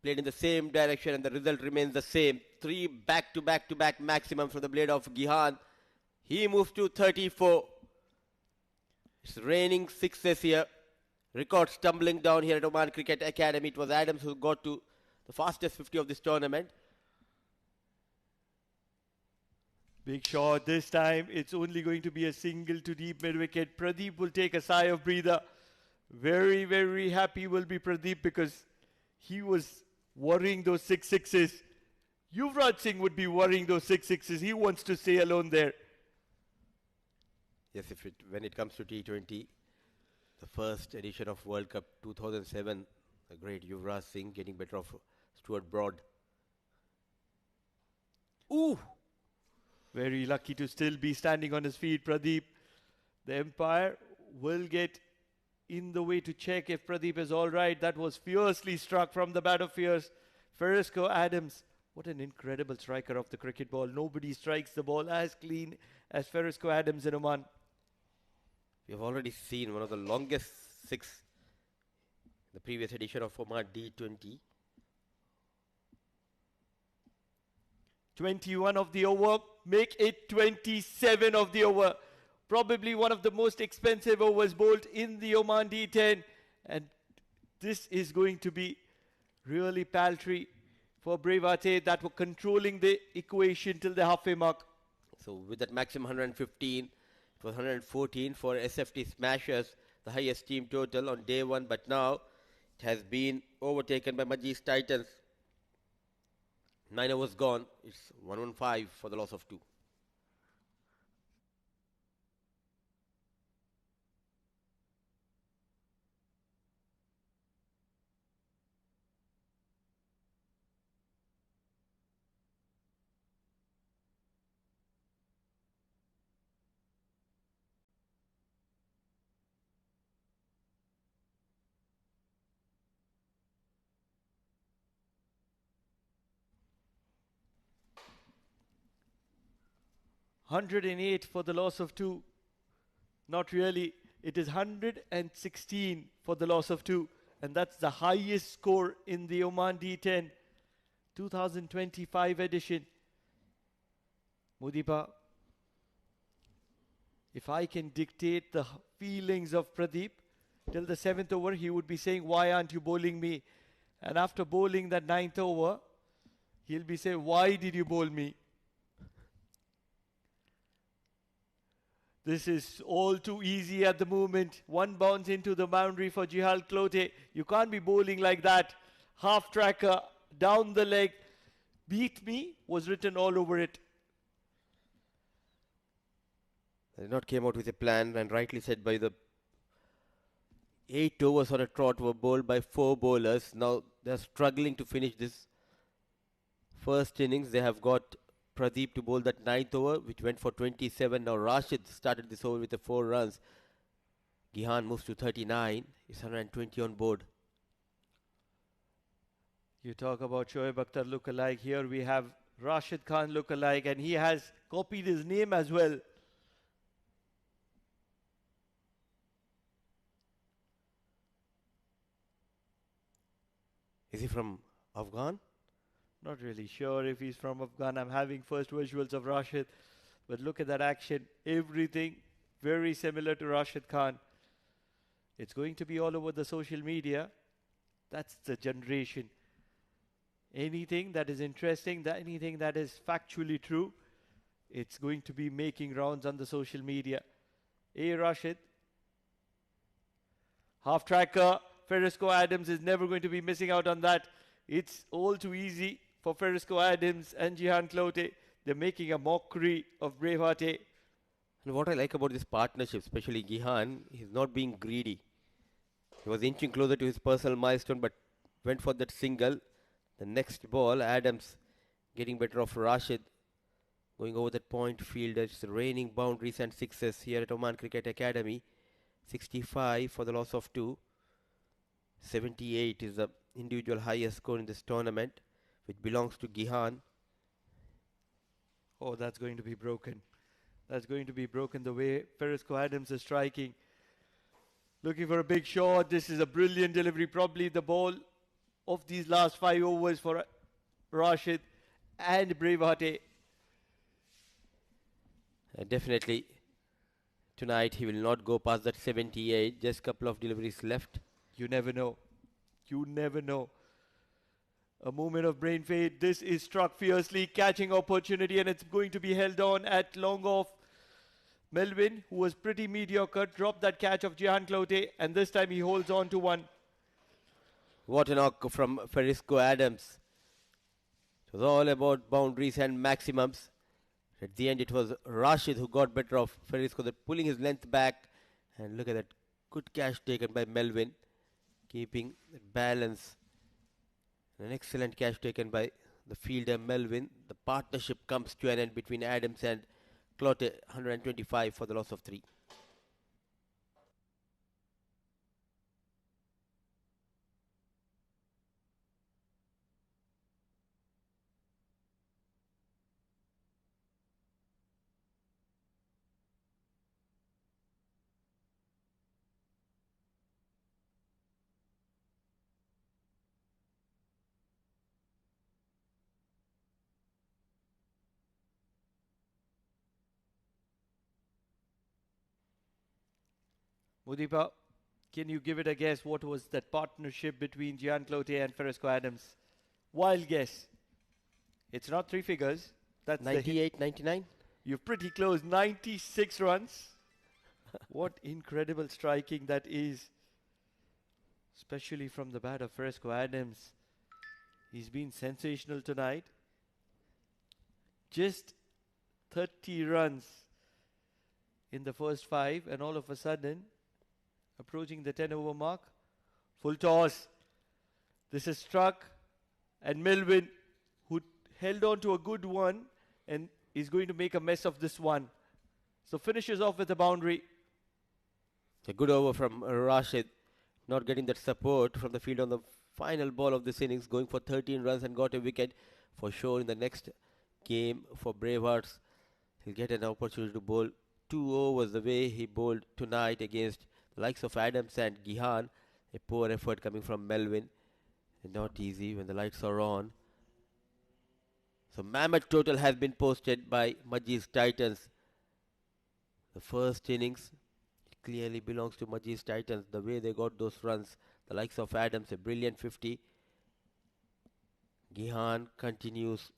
Played in the same direction and the result remains the same. 3 back-to-back-to-back maximum from the blade of Gihan. He moves to 34. It's raining 6s here. Records tumbling down here at Oman Cricket Academy. It was Adams who got to the fastest 50 of this tournament. Big shot. This time, it's only going to be a single to deep mid-wicket. Pradeep will take a sigh of breather. Very, very happy will be Pradeep because he was worrying those 6 sixes. Yuvraj Singh would be worrying those 6 sixes. He wants to stay alone there. Yes, when it comes to T20, the first edition of World Cup 2007, the great Yuvraj Singh getting better of Stuart Broad. Ooh! Very lucky to still be standing on his feet, Pradeep. The umpire will get in the way to check if Pradeep is all right. That was fiercely struck from the bat of fierce. Feresco Adams. What an incredible striker of the cricket ball. Nobody strikes the ball as clean as Feresco Adams in Oman. We have already seen one of the longest 6 in the previous edition of Oman D20. 21 of the over. Make it 27 of the over. Probably one of the most expensive overs bowled in the Oman D10. And this is going to be really paltry for Braveheart that were controlling the equation till the halfway mark. So with that maximum 115, it was 114 for SFT Smashers, the highest team total on day 1. But now it has been overtaken by Majis Titans. 9 overs gone. It's 115 for the loss of 2. $108 for the loss of 2. Not really. It is 116 for the loss of 2. And that's the highest score in the Oman D10 2025 edition. Mudipa, if I can dictate the feelings of Pradeep, till the 7th over, he would be saying, why aren't you bowling me? And after bowling that 9th over, he'll be saying, why did you bowl me? This is all too easy at the moment. One bounce into the boundary for Jihal Klote. You can't be bowling like that. Half tracker, down the leg. Beat me was written all over it. They did not came out with a plan, and rightly said by the 8 overs on a trot were bowled by 4 bowlers. Now they're struggling to finish this first innings. They have got Pradeep to bowl that 9th over, which went for 27. Now Rashid started this over with the 4 runs. Gihan moves to 39. It's 120 on board. You talk about Shoaib Akhtar look-alike. Here we have Rashid Khan look-alike, and he has copied his name as well. Is he from Afghan? Not really sure if he's from Afghan. I'm having first visuals of Rashid. But look at that action. Everything very similar to Rashid Khan. It's going to be all over the social media. That's the generation. Anything that is interesting, anything that is factually true, it's going to be making rounds on the social media. Rashid. Half tracker. Ferrisco Adams is never going to be missing out on that. It's all too easy for Ferrisco Adams and Jihan Klote. They're making a mockery of Braveheart. And what I like about this partnership, especially Gihan, he's not being greedy. He was inching closer to his personal milestone, but went for that single. The next ball, Adams getting better of Rashid. Going over that point field. It's raining boundaries and sixes here at Oman Cricket Academy. 65 for the loss of 2. 78 is the individual highest score in this tournament, which belongs to Gihan. Oh, that's going to be broken. That's going to be broken the way Ferrisco Adams is striking. Looking for a big shot. This is a brilliant delivery. Probably the ball of these last 5 overs for Rashid and Braveheart. Definitely tonight he will not go past that 78. Just a couple of deliveries left. You never know. You never know. A moment of brain fade. This is struck fiercely, catching opportunity, and it's going to be held on at long off. Melvin, who was pretty mediocre, dropped that catch of Jihan Klote, and this time he holds on to one. What a knock from Ferrisco Adams. It was all about boundaries and maximums. At the end, it was Rashid who got better of Ferrisco, pulling his length back. And look at that good catch taken by Melvin, keeping the balance. An excellent catch taken by the fielder Melvin. The partnership comes to an end between Adams and Klote, 125 for the loss of 3. Mudipa, can you give it a guess? What was that partnership between Jihan Klote and Ferrisco Adams? Wild guess. It's not 3 figures. That's 98, 99? You're pretty close. 96 runs. What incredible striking that is. Especially from the bat of Ferrisco Adams. He's been sensational tonight. Just 30 runs in the first 5, and all of a sudden, approaching the 10 over mark. Full toss. This is struck, and Melvin, who held on to a good one and is going to make a mess of this one. So finishes off with a boundary. A good over from Rashid, not getting that support from the field on the final ball of this innings, going for 13 runs and got a wicket. For sure in the next game for Bravehearts, he'll get an opportunity to bowl 2 overs the way he bowled tonight against the likes of Adams and Gihan. A poor effort coming from Melvin. Not easy when the lights are on. So mammoth total has been posted by Majis Titans. The first innings, it clearly belongs to Majis Titans. The way they got those runs, the likes of Adams, a brilliant 50. Gihan continues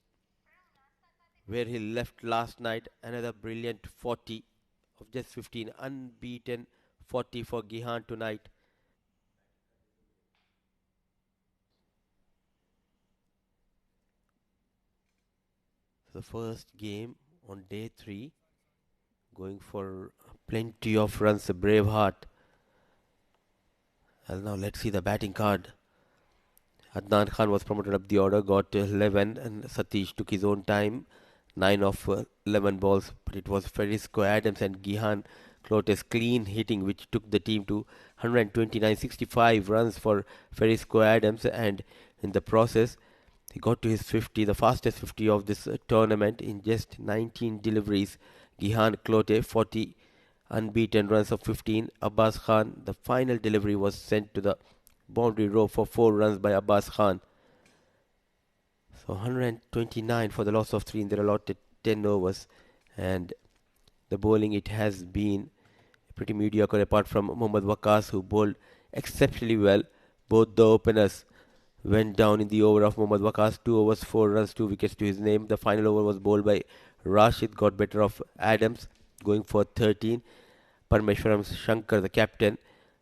where he left last night, another brilliant 40 of just 15. Unbeaten 40 for Gihan tonight. So the first game on day 3, going for plenty of runs, a Braveheart. And now let's see the batting card. Adnan Khan was promoted up the order, got 11, and Satish took his own time, 9 of 11 balls. But it was Ferisco Adams and Gihan Clotes clean hitting which took the team to 129, 65 runs for Ferisco Adams, and in the process he got to his 50, the fastest 50 of this tournament in just 19 deliveries. Gihan Clote 40 unbeaten runs of 15. Abbas Khan, the final delivery was sent to the boundary row for 4 runs by Abbas Khan. So 129 for the loss of 3 in their allotted 10 overs. And the bowling, it has been pretty mediocre apart from Mohammad Waqas, who bowled exceptionally well. Both the openers went down in the over of Mohammad Waqas. 2 overs, 4 runs, 2 wickets to his name. The final over was bowled by Rashid, got better of Adams, going for 13. Parmeshwaram Shankar, the captain,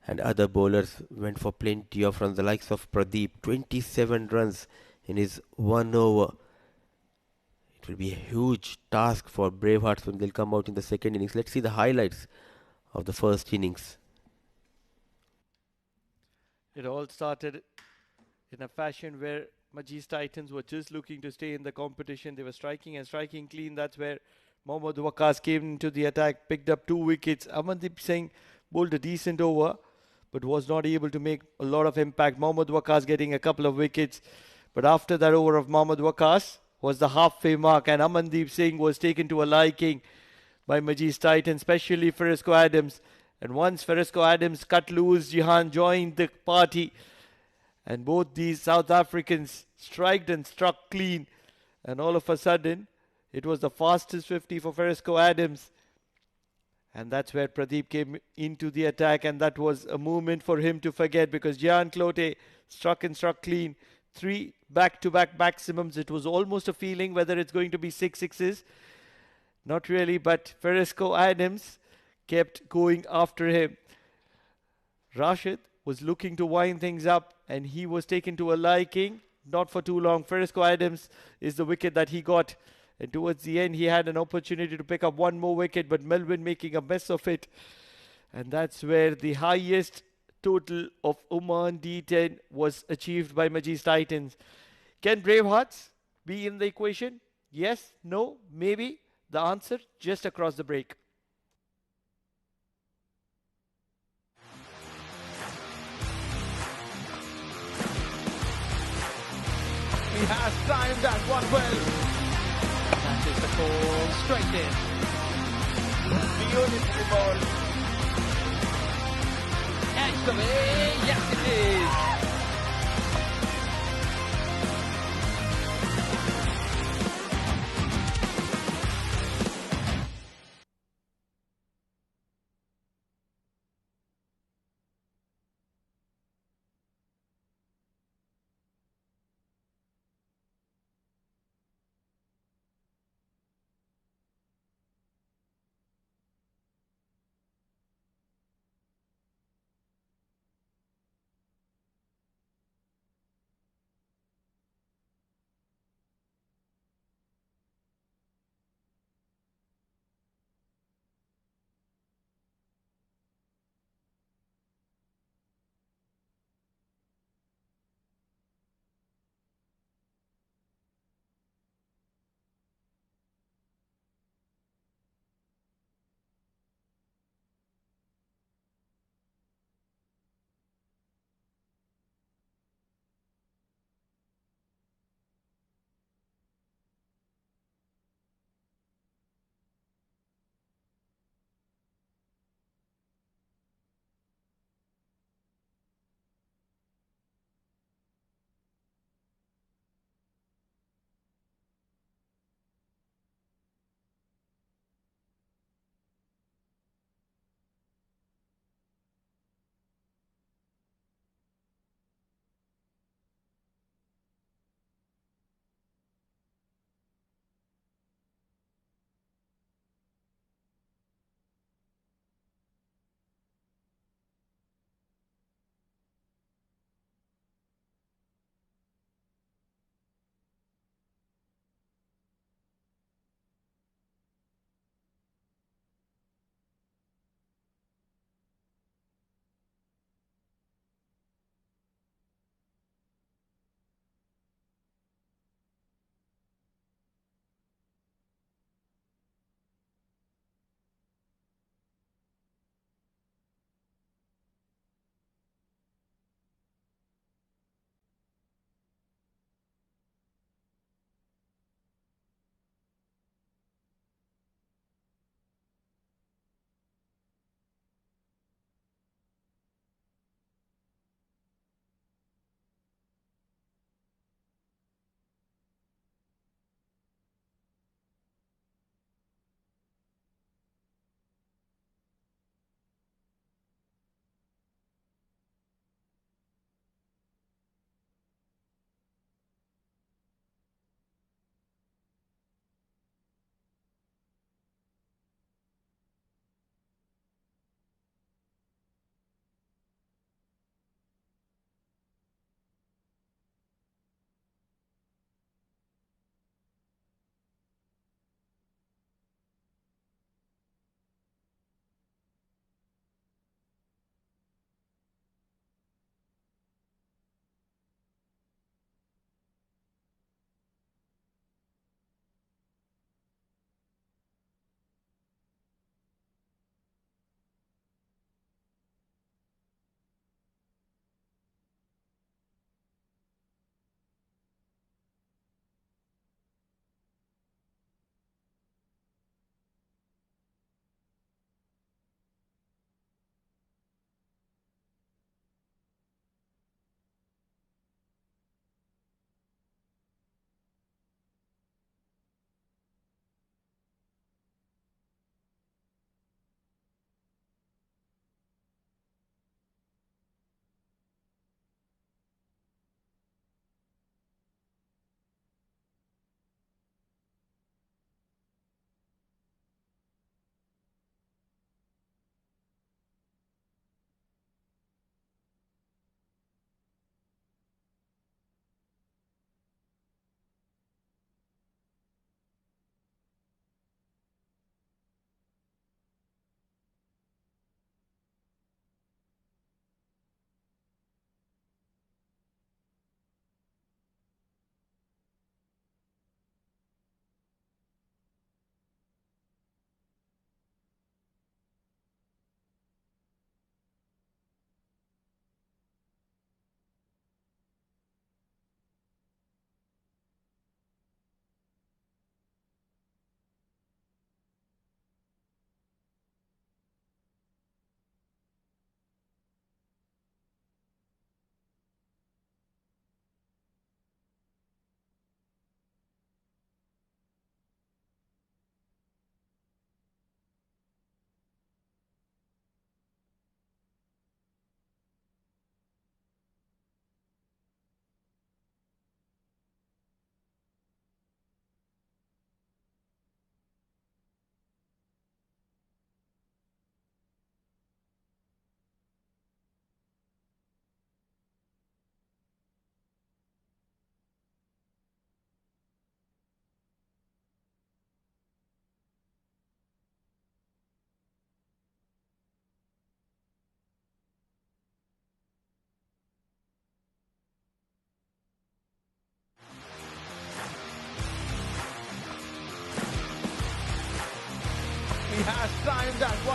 and other bowlers went for plenty of runs. The likes of Pradeep, 27 runs in his 1 over. It will be a huge task for Bravehearts when they'll come out in the second innings. Let's see the highlights of the first innings. It all started in a fashion where Majis Titans were just looking to stay in the competition. They were striking and striking clean. That's where Mohammad Waqas came into the attack, picked up 2 wickets. Amandeep Singh bowled a decent over, but was not able to make a lot of impact. Mohammad Waqas getting a couple of wickets. But after that over of Mohammad Waqas was the halfway mark, and Amandeep Singh was taken to a liking by Majis Titans, especially Ferisco Adams. And once Ferisco Adams cut loose, Gihan joined the party. And both these South Africans striked and struck clean. And all of a sudden, it was the fastest 50 for Ferisco Adams. And that's where Pradeep came into the attack. And that was a moment for him to forget, because Gihan Clote struck and struck clean. 3 back-to-back maximums. It was almost a feeling whether it's going to be 6 sixes. Not really, but Ferisco Adams kept going after him. Rashid was looking to wind things up, and he was taken to a liking. Not for too long. Ferisco Adams is the wicket that he got. And towards the end, he had an opportunity to pick up 1 more wicket, but Melvin making a mess of it. And that's where the highest total of Oman D10 was achieved by Majis Titans. Can Bravehearts be in the equation? Yes, no, maybe. The answer just across the break. He has timed that one well. That is the call, straight in. Beautiful ball. Edge the way, yes it is.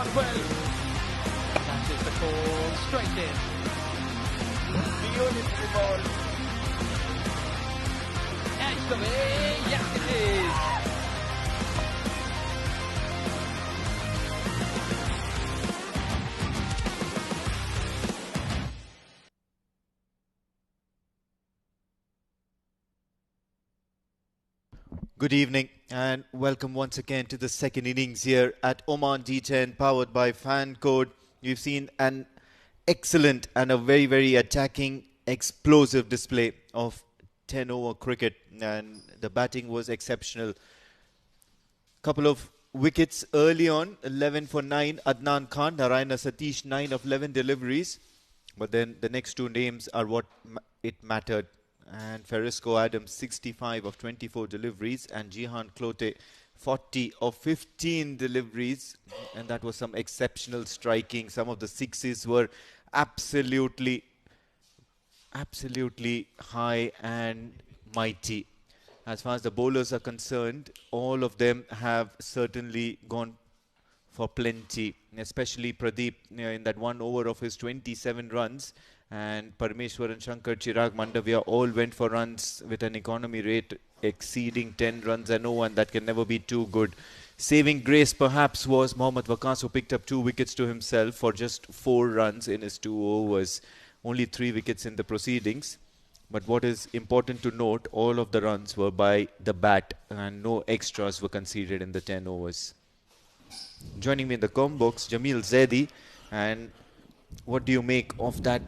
done well. That is the call, straight in. Beautiful ball. Edge away, yes it is. Good evening and welcome once again to the second innings here at Oman D10 powered by Fan Code. You've seen an excellent and a very, very attacking, explosive display of 10 over cricket, and the batting was exceptional. Couple of wickets early on, 11 for 9, Adnan Khan, Narayana Satish, 9 of 11 deliveries. But then the next two names are what it mattered. And Ferisco Adams, 65 of 24 deliveries, and Jihan Klote, 40 of 15 deliveries. And that was some exceptional striking. Some of the sixes were absolutely high and mighty. As far as the bowlers are concerned, all of them have certainly gone for plenty, especially Pradeep in that one over of his 27 runs. And Parmeshwaran, Shankar, Chirag, Mandavia all went for runs with an economy rate exceeding 10 runs and no, and that can never be too good. Saving grace perhaps was Mohammad Waqas, who picked up 2 wickets to himself for just 4 runs in his 2 overs. Only 3 wickets in the proceedings. But what is important to note, all of the runs were by the bat and no extras were conceded in the 10 overs. Joining me in the com box, Jamil Zaidi. And what do you make of that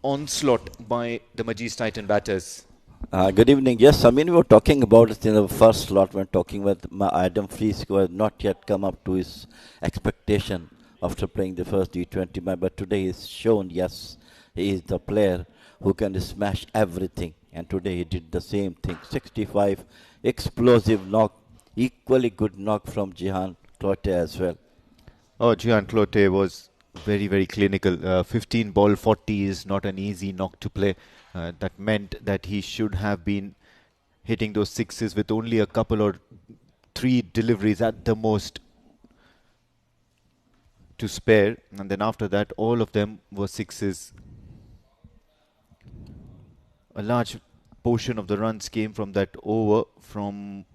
onslaught by the Majis Titan batters? Good evening. Yes, I mean, we were talking about it in the first slot when talking with Adam Freese, who has not yet come up to his expectation after playing the first D20 match. But today he's shown, yes, he is the player who can smash everything. And today he did the same thing. 65, explosive knock, equally good knock from Jihan Klote as well. Oh, Jihan Klote was very, very clinical. 15 ball 40 is not an easy knock to play. That meant that he should have been hitting those sixes with only a couple or 3 deliveries at the most to spare. And then after that, all of them were sixes. A large portion of the runs came from that over from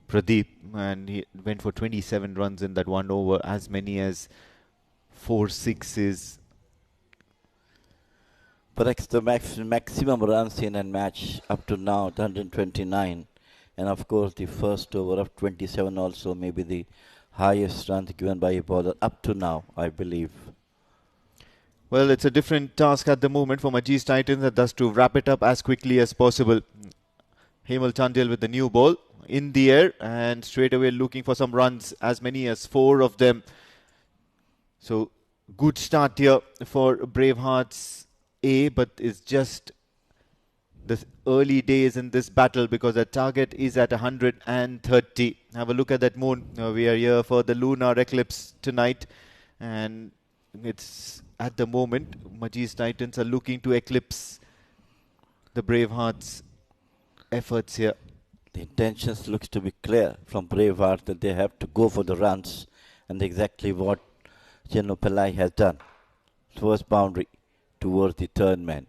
Pradeep, and he went for 27 runs in that one over, as many as 4 sixes. But the maximum runs in a match up to now, 129. And of course, the first over of 27 also may be the highest runs given by a bowler up to now, I believe. Well, it's a different task at the moment for Majis Titans, and thus to wrap it up as quickly as possible. Hemal Chandil with the new ball in the air and straight away looking for some runs, as many as 4 of them. So, good start here for Bravehearts A, but it's just the early days in this battle because the target is at 130. Have a look at that moon. We are here for the lunar eclipse tonight, and it's at the moment Majis Titans are looking to eclipse the Bravehearts' efforts here. The intentions looks to be clear from Braveheart that they have to go for the runs, and exactly what Chinno Pillai has done. First boundary towards the third man.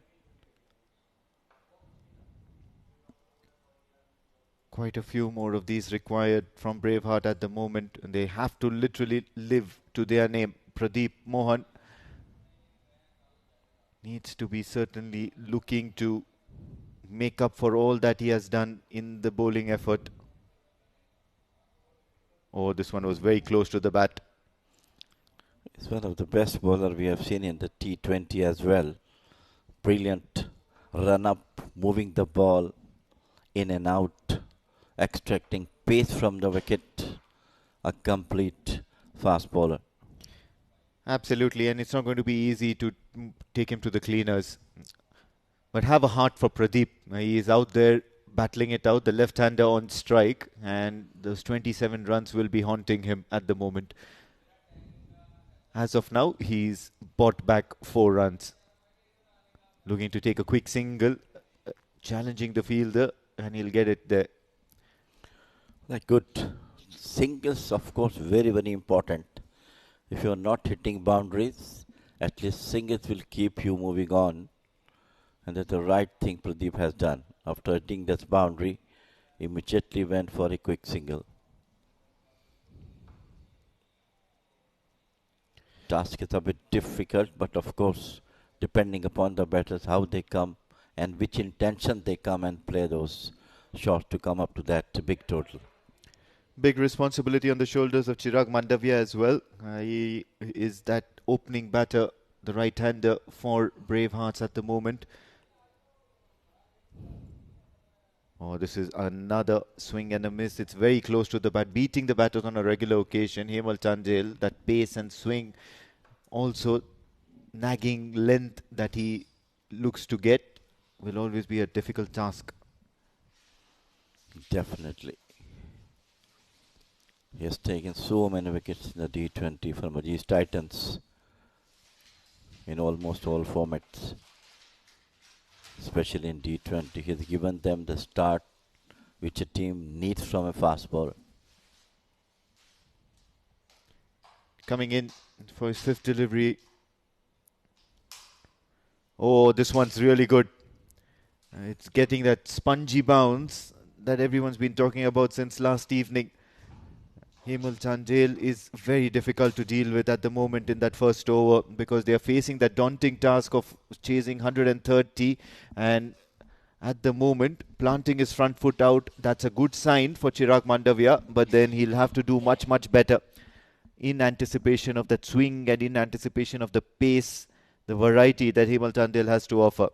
Quite a few more of these required from Braveheart at the moment, and they have to literally live to their name. Pradeep Mohan needs to be certainly looking to make up for all that he has done in the bowling effort. Oh, this one was very close to the bat. He's one of the best bowlers we have seen in the T20 as well. Brilliant run up, moving the ball in and out, extracting pace from the wicket. A complete fast bowler. Absolutely, and it's not going to be easy to take him to the cleaners. But have a heart for Pradeep. He is out there battling it out, the left-hander on strike, and those 27 runs will be haunting him at the moment. As of now, he's bought back 4 runs. Looking to take a quick single, challenging the fielder, and he'll get it there. Like good singles, of course, very, very important If you are not hitting boundaries, at least singles will keep you moving on. And that's the right thing Pradeep has done. After hitting that boundary, immediately went for a quick single. Task is a bit difficult, but of course, depending upon the batters, how they come and which intention they come and play those shots to come up to that big total. Big responsibility on the shoulders of Chirag Mandavia as well. He is that opening batter, the right-hander for Bravehearts at the moment. Oh, this is another swing and a miss. It's very close to the bat, beating the batters on a regular occasion. Hemal Chandel, that pace and swing, also nagging length that he looks to get, will always be a difficult task. Definitely. He has taken so many wickets in the D20 for Majis Titans in almost all formats, especially in D20. He has given them the start which a team needs from a fast bowler. Coming in for his fifth delivery. Oh, this one's really good. It's getting that spongy bounce that everyone's been talking about since last evening. Hemal Chandel is very difficult to deal with at the moment in that first over because they are facing that daunting task of chasing 130, and at the moment planting his front foot out. That's a good sign for Chirag Mandavia, but then he'll have to do much better in anticipation of that swing and in anticipation of the pace, the variety that Hemal Chandel has to offer.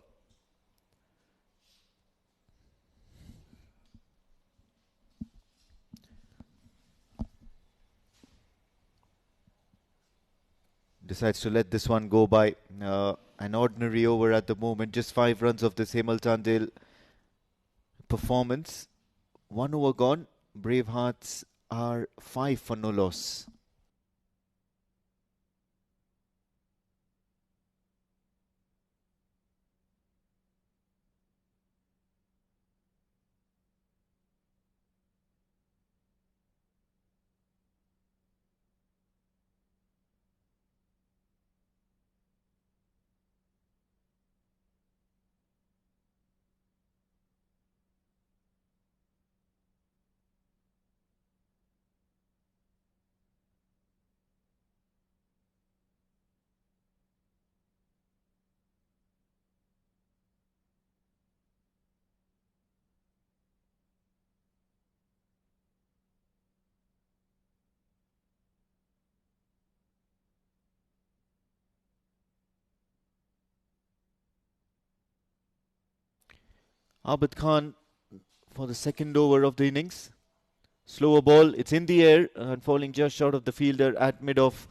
Decides to let this one go by. An ordinary over at the moment. Just 5 runs of this Hemal Chandel performance. 1 over gone. Bravehearts are 5 for no loss. Abid Khan for the second over of the innings. Slower ball, it's in the air and falling just short of the fielder at mid-off.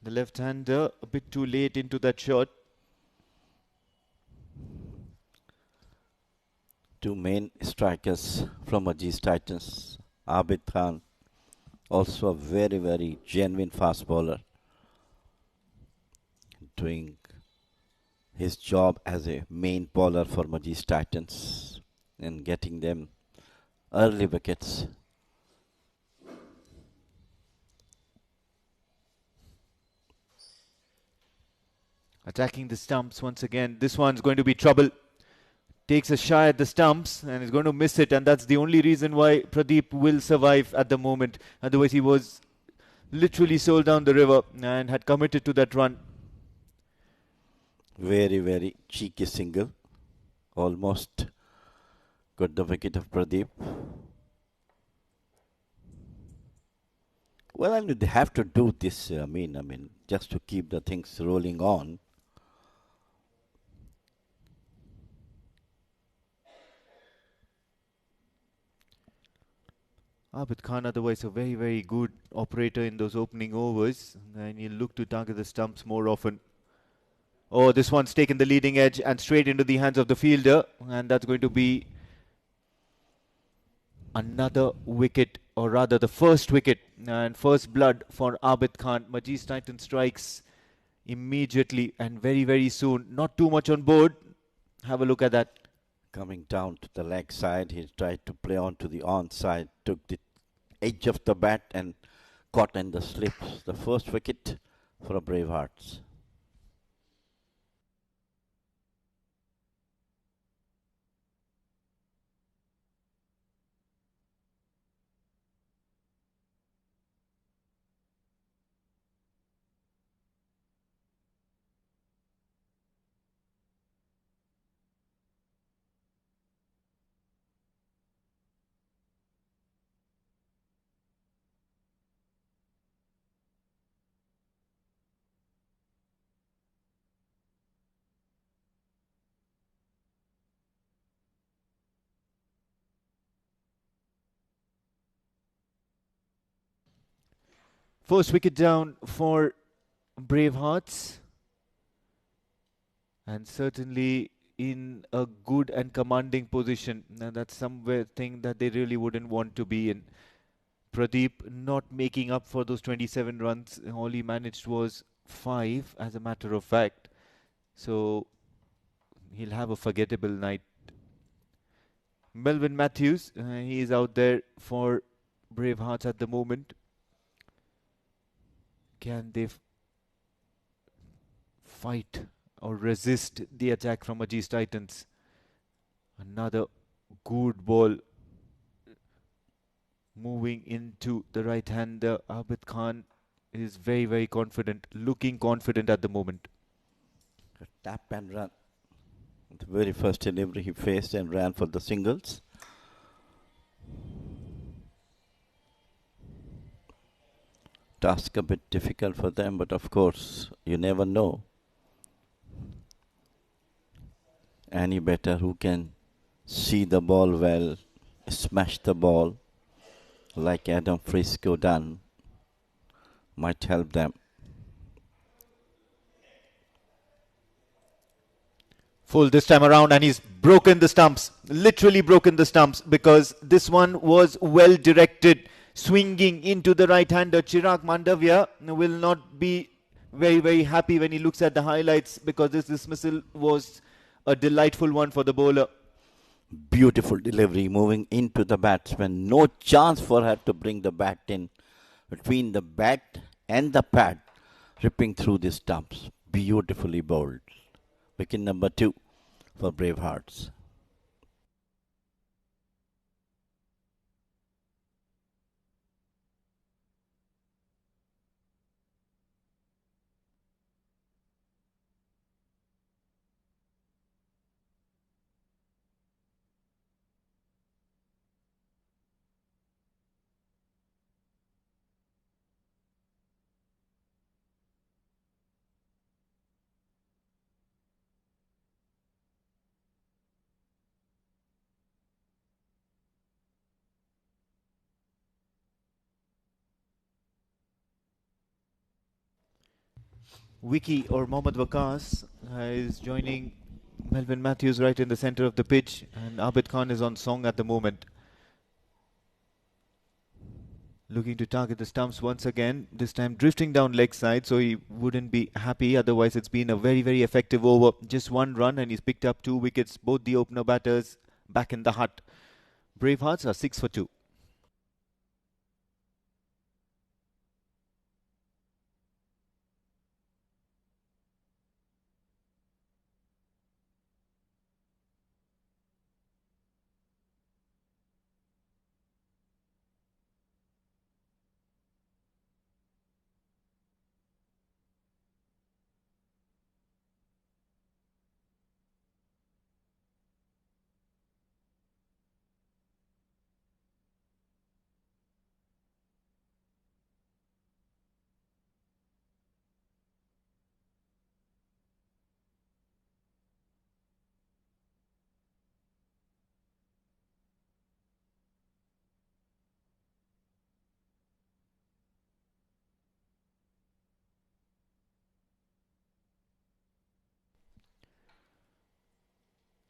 The left-hander a bit too late into that shot. Two main strikers from Majis Titans. Abid Khan, also a very genuine fast bowler, doing his job as a main bowler for Majis Titans and getting them early wickets. Attacking the stumps once again. This one's going to be trouble. Takes a shy at the stumps and is going to miss it, and that's the only reason why Pradeep will survive at the moment. Otherwise he was literally sold down the river and had committed to that run. Very cheeky single. Almost got the wicket of Pradeep. Well, I mean, they have to do this, I mean, just to keep the things rolling on. Abid Khan otherwise a very good operator in those opening overs, and he'll look to target the stumps more often. Oh, this one's taken the leading edge and straight into the hands of the fielder, and that's going to be another wicket, or rather the first wicket and first blood for Abid Khan. Majis Titans strikes immediately and very soon. Not too much on board. Have a look at that. Coming down to the leg side, he tried to play on to the onside, took the edge of the bat and caught in the slips. The first wicket for Bravehearts. First wicket down for Bravehearts, and certainly in a good and commanding position. Now that's somewhere thing that they really wouldn't want to be in. Pradeep not making up for those 27 runs. All he managed was 5, as a matter of fact. So he'll have a forgettable night. Melvin Matthews, he is out there for Bravehearts at the moment. Can they fight or resist the attack from Majis Titans? Another good ball moving into the right hander. Abid Khan is very, very confident, looking confident at the moment. A tap and run. The very first delivery he faced and ran for the singles. Task a bit difficult for them, but of course, you never know. Any batter who can see the ball well, smash the ball, like Adam Frisco done, might help them. Full this time around, and he's broken the stumps, literally broken the stumps, because this one was well directed, swinging into the right hander. Chirag Mandavia will not be very, very happy when he looks at the highlights, because this dismissal was a delightful one for the bowler. Beautiful delivery, moving into the batsman. No chance for her to bring the bat in between the bat and the pad, ripping through the stumps. Beautifully bowled. Wicket number 2 for Bravehearts. Vicky or Mohammad Waqas is joining Melvin Matthews right in the center of the pitch, and Abid Khan is on song at the moment. Looking to target the stumps once again, this time drifting down leg side, so he wouldn't be happy. Otherwise, it's been a very, very effective over. Just 1 run, and he's picked up 2 wickets. Both the opener batters back in the hut. Bravehearts are 6 for 2.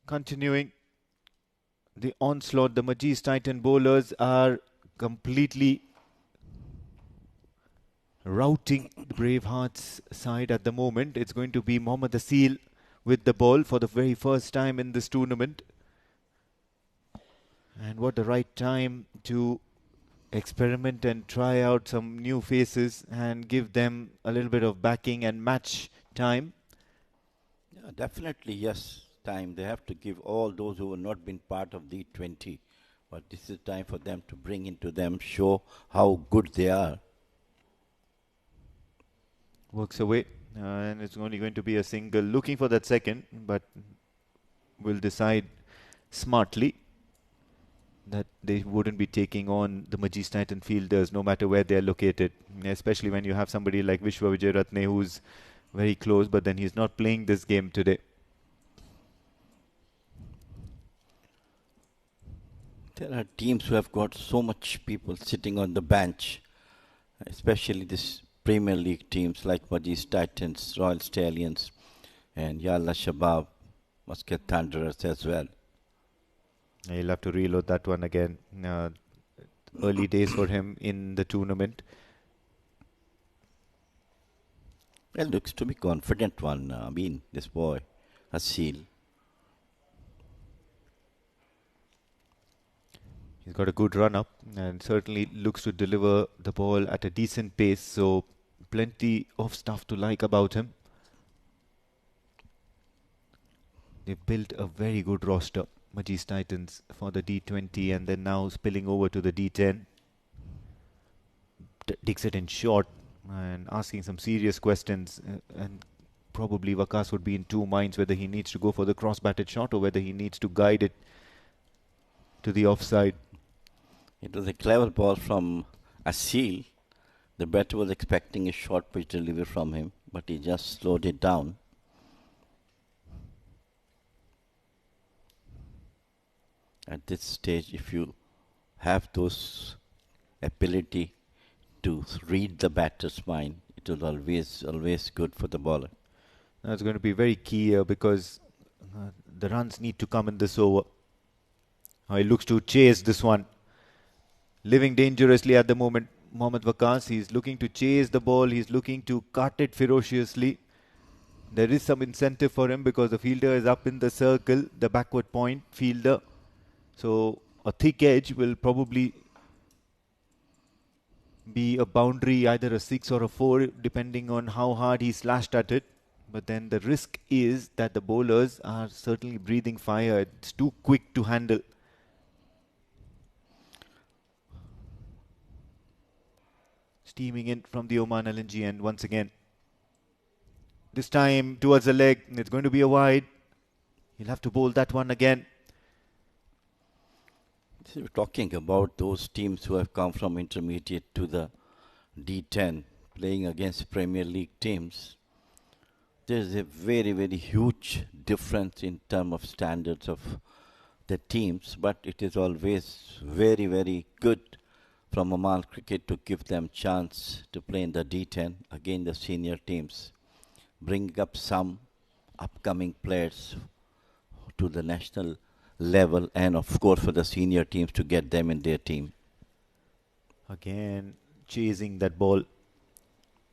Continuing the onslaught, the Majis Titan bowlers are completely routing the Bravehearts side at the moment. It's going to be Mohammad Asil with the ball for the very first time in this tournament. And what the right time to experiment and try out some new faces and give them a little bit of backing and match time. Yeah, definitely, yes. Time. They have to give all those who have not been part of D20. But this is time for them to bring into them, show how good they are. Works away, and it's only going to be a single. Looking for that second, but will decide smartly that they wouldn't be taking on the Majis Titan fielders no matter where they're located, especially when you have somebody like Vishwa Vijayaratne who's very close, but then he's not playing this game today. There are teams who have got so much people sitting on the bench, especially this Premier League teams like Majis Titans, Royal Stallions, and Yalla Shabab, Muscat Thunderers as well. He'll have to reload that one again. Early days for him in the tournament. Well, looks to be confident one. This boy, Asil. He's got a good run up and certainly looks to deliver the ball at a decent pace. So plenty of stuff to like about him. They've built a very good roster, Majis Titans, for the D20 and then now spilling over to the D10. Takes it in short and asking some serious questions, and probably Waqas would be in two minds whether he needs to go for the cross-batted shot or whether he needs to guide it to the offside. It was a clever ball from Asil. The batter was expecting a short pitch delivery from him, but he just slowed it down. At this stage, if you have those ability to read the batter's mind, it is always good for the bowler. That's going to be very key here because the runs need to come in this over. He looks to chase this one. Living dangerously at the moment, Mohammad Waqas. He's looking to chase the ball. He's looking to cut it ferociously. There is some incentive for him because the fielder is up in the circle, the backward point fielder. So a thick edge will probably be a boundary, either a 6 or a 4, depending on how hard he slashed at it. But then the risk is that the bowlers are certainly breathing fire. It's too quick to handle. Steaming in from the Oman LNG end once again. This time towards the leg. It's going to be a wide. He'll have to bowl that one again. So we're talking about those teams who have come from intermediate to the D10, playing against Premier League teams. There's a very, very huge difference in terms of standards of the teams, but it is always very, very good from Oman cricket to give them chance to play in the D10 against the senior teams, bring up some upcoming players to the national level, and of course for the senior teams to get them in their team. Again, chasing that ball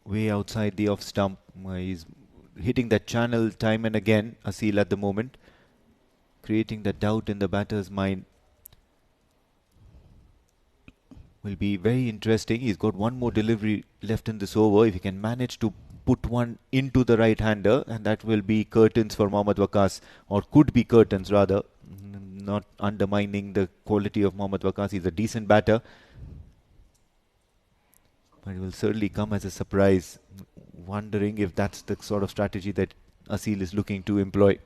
way outside the off stump. He's hitting that channel time and again, Asil at the moment, creating that doubt in the batter's mind. Will be very interesting. He's got one more delivery left in this over. If he can manage to put one into the right-hander, and that will be curtains for Mohammad Waqas, or could be curtains rather, not undermining the quality of Mohammad Waqas. He's a decent batter, but it will certainly come as a surprise. Wondering if that's the sort of strategy that Asil is looking to employ.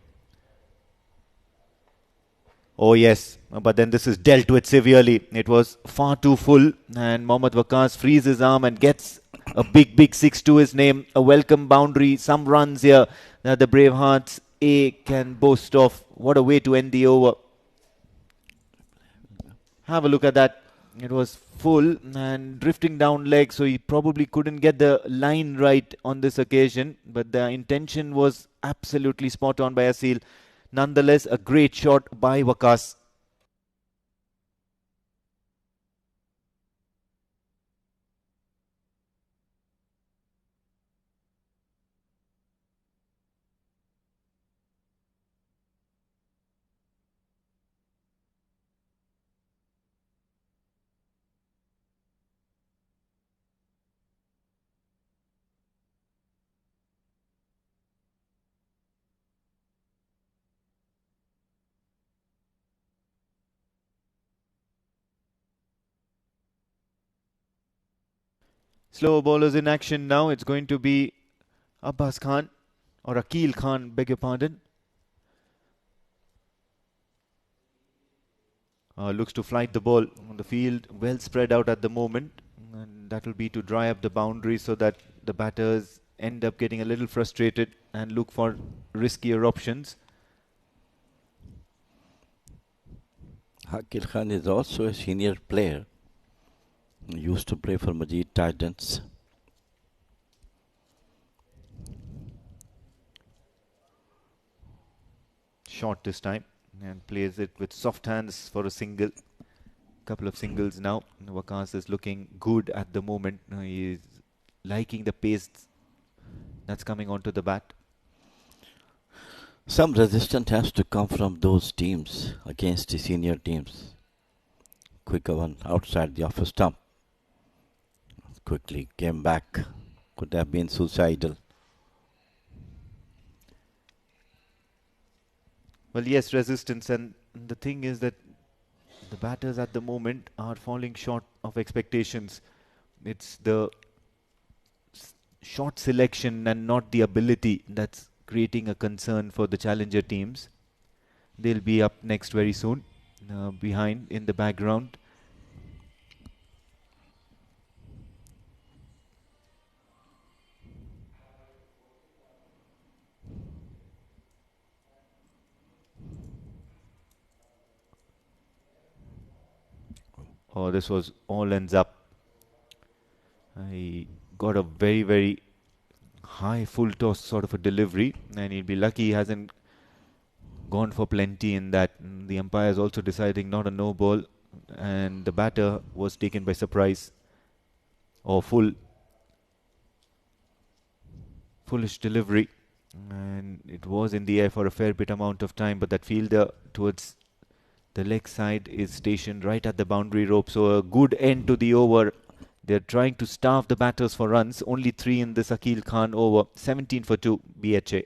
Oh yes, but then this is dealt with severely. It was far too full, and Mohammad Waqas frees his arm and gets a big 6 to his name. A welcome boundary, some runs here that the Bravehearts can boast of. What a way to end the over. Have a look at that. It was full and drifting down leg, so he probably couldn't get the line right on this occasion, but the intention was absolutely spot on by Asil. Nonetheless, a great shot by Waqas. Slower bowlers in action now. It's going to be Abbas Khan, or Akil Khan, beg your pardon. Looks to flight the ball on the field, well spread out at the moment, and that will be to dry up the boundary so that the batters end up getting a little frustrated and look for riskier options. Akil Khan is also a senior player. He used to play for Majis Titans. Short this time and plays it with soft hands for a single. Couple of singles now. Waqas is looking good at the moment. He is liking the pace that's coming onto the bat. Some resistance has to come from those teams against the senior teams. Quicker one outside the offer stump. Quickly came back. Could have been suicidal. Well, yes, resistance, and the thing is that the batters at the moment are falling short of expectations. It's the shot selection and not the ability that's creating a concern for the challenger teams. They'll be up next very soon, behind in the background. Oh, this was all ends up. I got a very, very high full toss sort of a delivery, and he'll be lucky he hasn't gone for plenty in that. The umpire is also deciding not a no ball, and the batter was taken by surprise. Or foolish delivery, and it was in the air for a fair bit amount of time, but that fielder towards the leg side is stationed right at the boundary rope, so a good end to the over. They're trying to starve the batters for runs. Only 3 in this Akil Khan over. 17 for 2 BHA.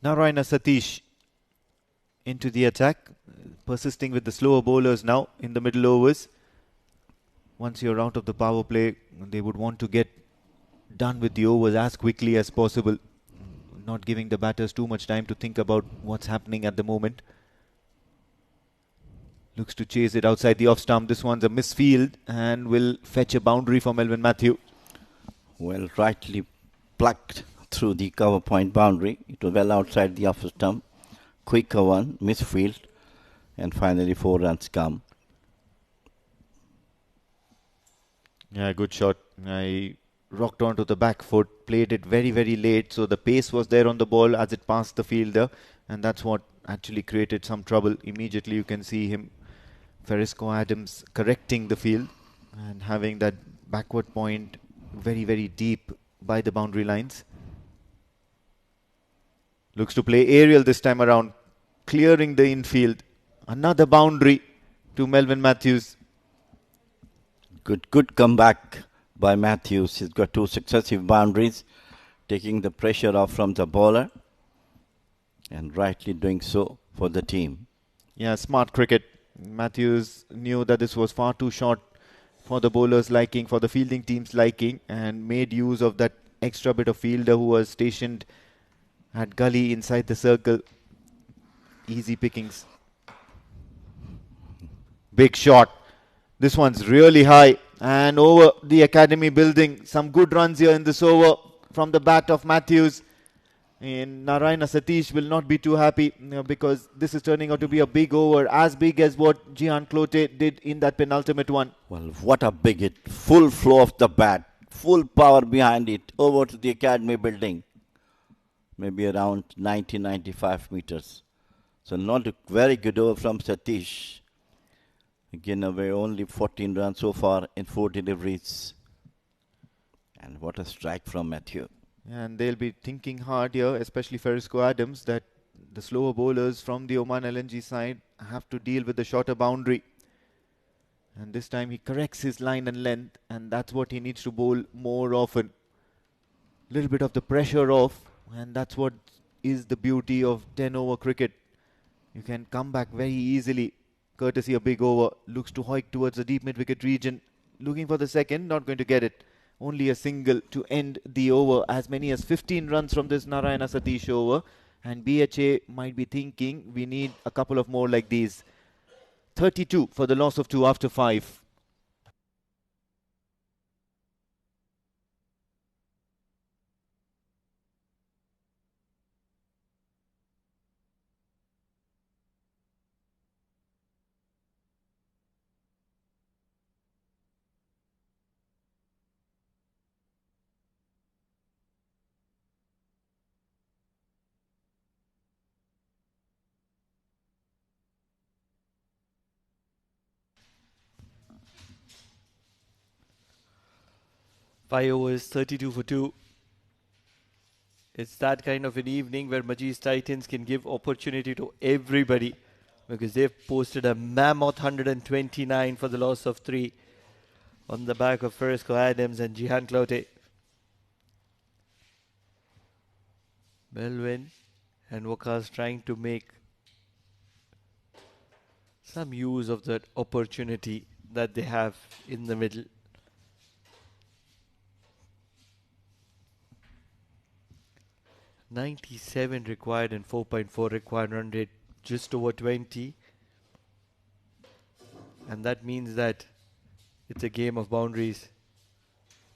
Narayana Satish into the attack, persisting with the slower bowlers now in the middle overs. Once you're out of the power play, they would want to get done with the overs as quickly as possible, not giving the batters too much time to think about what's happening at the moment. Looks to chase it outside the off stump. This one's a misfield and will fetch a boundary for Melvin Matthew. Well, rightly plucked through the cover point boundary. It was well outside the off stump. Quicker one, misfield, and finally 4 runs come. Yeah, good shot. I rocked onto the back foot, played it very, very late, so the pace was there on the ball as it passed the fielder, and that's what actually created some trouble. Immediately you can see him, Ferrisco Adams, correcting the field and having that backward point very, very deep by the boundary lines. Looks to play aerial this time around, clearing the infield. Another boundary to Melvin Matthews. Good comeback by Matthews. He's got 2 successive boundaries, taking the pressure off from the bowler, and rightly doing so for the team. Yeah, smart cricket. Matthews knew that this was far too short for the bowler's liking, for the fielding team's liking, and made use of that extra bit of fielder who was stationed at gully inside the circle. Easy pickings. Big shot. This one's really high and over the academy building. Some good runs here in this over from the bat of Matthews. And Narayana Satish will not be too happy because this is turning out to be a big over, as big as what Jihan Clote did in that penultimate one. Well, what a big hit. Full flow of the bat. Full power behind it. Over to the academy building. Maybe around 90-95 meters. So not a very good over from Satish. Again, away only 14 runs so far in 4 deliveries. And what a strike from Matthew. And they'll be thinking hard here, especially Ferisco Adams, that the slower bowlers from the Oman LNG side have to deal with the shorter boundary. And this time he corrects his line and length, and that's what he needs to bowl more often. Little bit of the pressure off, and that's what is the beauty of 10 over cricket. You can come back very easily, courtesy a big over. Looks to hoik towards the deep mid-wicket region. Looking for the second, not going to get it. Only a single to end the over. As many as 15 runs from this Narayana Satish over. And BHA might be thinking we need a couple of more like these. 32 for the loss of 2 after 5. Five overs, 32 for 2. It's that kind of an evening where Majis Titans can give opportunity to everybody, because they've posted a mammoth 129 for the loss of 3 on the back of Ferisco Adams and Jihan Clote. Melvin and Waqas trying to make some use of that opportunity that they have in the middle. .97 required and 4.4 required run rate, just over 20. And that means that it's a game of boundaries.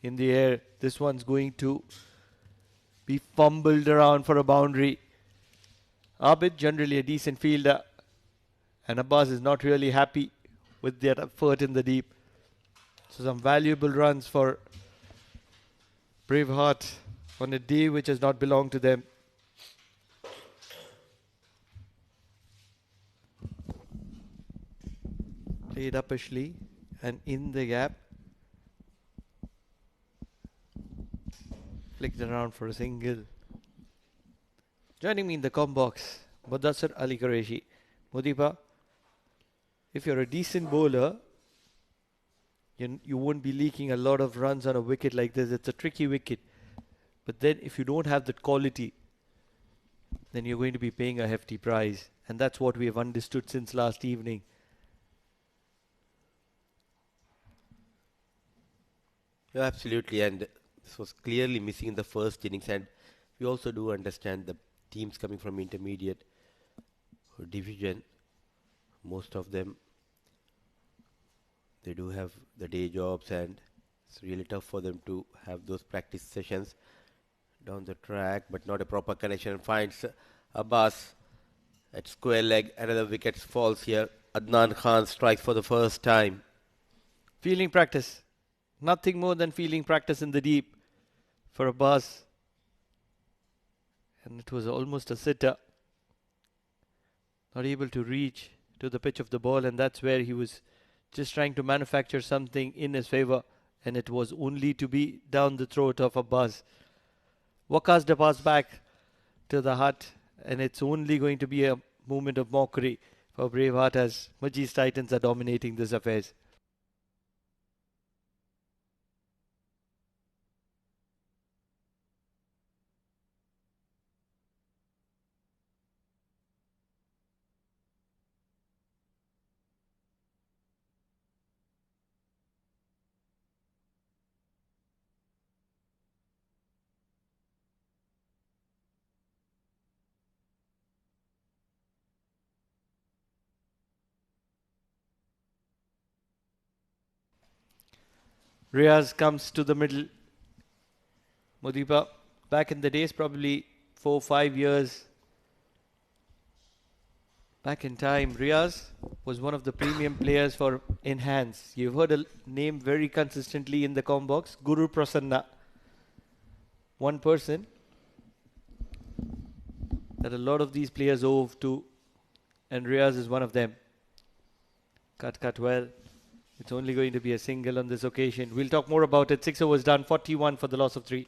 In the air, this one's going to be fumbled around for a boundary. Abid, generally a decent fielder, and Abbas is not really happy with their effort in the deep. So some valuable runs for Braveheart on a day which has not belonged to them. Played uppishly and in the gap. Flicked around for a single. Joining me in the com box, Mudassir Ali Qureshi. Mudipa, if you're a decent bowler, you won't be leaking a lot of runs on a wicket like this. It's a tricky wicket. But then if you don't have that quality, then you're going to be paying a hefty price. And that's what we have understood since last evening. Yeah, absolutely, and this was clearly missing in the first innings, and we also do understand the teams coming from intermediate division, most of them, they do have the day jobs, and it's really tough for them to have those practice sessions down the track, but not a proper connection. Finds Abbas at square leg, another wicket falls here. Adnan Khan strikes for the first time. Fielding practice. Nothing more than fielding practice in the deep for Abbas. And it was almost a sitter. Not able to reach to the pitch of the ball, and that's where he was just trying to manufacture something in his favour, and it was only to be down the throat of Abbas. Waqas the pass back to the hut, and it's only going to be a moment of mockery for Braveheart as Majis Titans are dominating this affairs. Riaz comes to the middle. Mudipa, back in the days, probably 4-5 years back in time, Riaz was one of the premium players for Enhance. You've heard a name very consistently in the com box, Guru Prasanna. One person that a lot of these players owe to, and Riaz is one of them. Cut well. It's only going to be a single on this occasion. We'll talk more about it. 6 overs done, 41 for the loss of 3.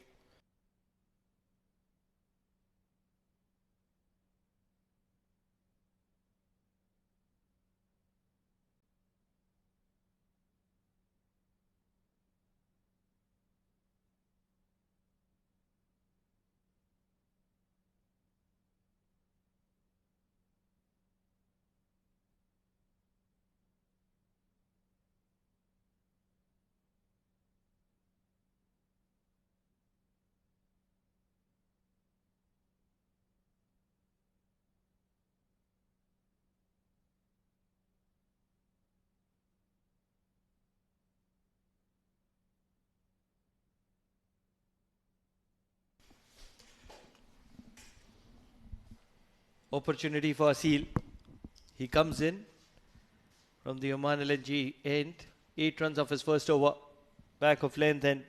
Opportunity for Asil. He comes in from the Oman LNG end. 8 runs off his first over. Back of length and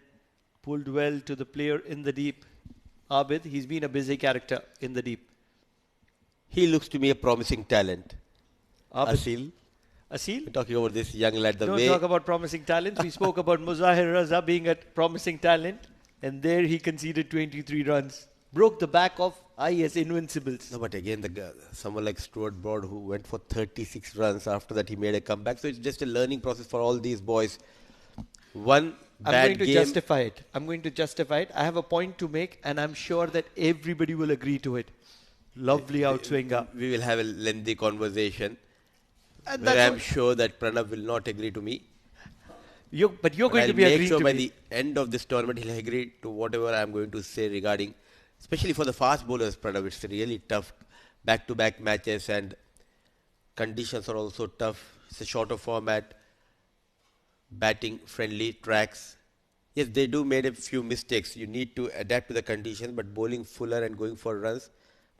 pulled well to the player in the deep. Abid, he's been a busy character in the deep. He looks to me a promising talent. Abid. Asil. Asil? We're talking about this young lad. Don't talk about promising talents. We spoke about Muzahir Raza being a promising talent. And there he conceded 23 runs. Broke the back of IS Invincibles. No, but again, someone like Stuart Broad who went for 36 runs. After that, he made a comeback. So it's just a learning process for all these boys. One bad I'm going to game. justify it. I have a point to make, and I'm sure that everybody will agree to it. Lovely outswinger. We will have a lengthy conversation. And where I'm sure that Pranav will not agree to me. But you're going I'll to be make agreeing sure to by me. the end of this tournament, he'll agree to whatever I'm going to say regarding, especially for the fast bowlers, Pranav. It's really tough. Back-to-back matches and conditions are also tough. It's a shorter format. Batting friendly tracks. Yes, they do made a few mistakes. You need to adapt to the conditions, but bowling fuller and going for runs.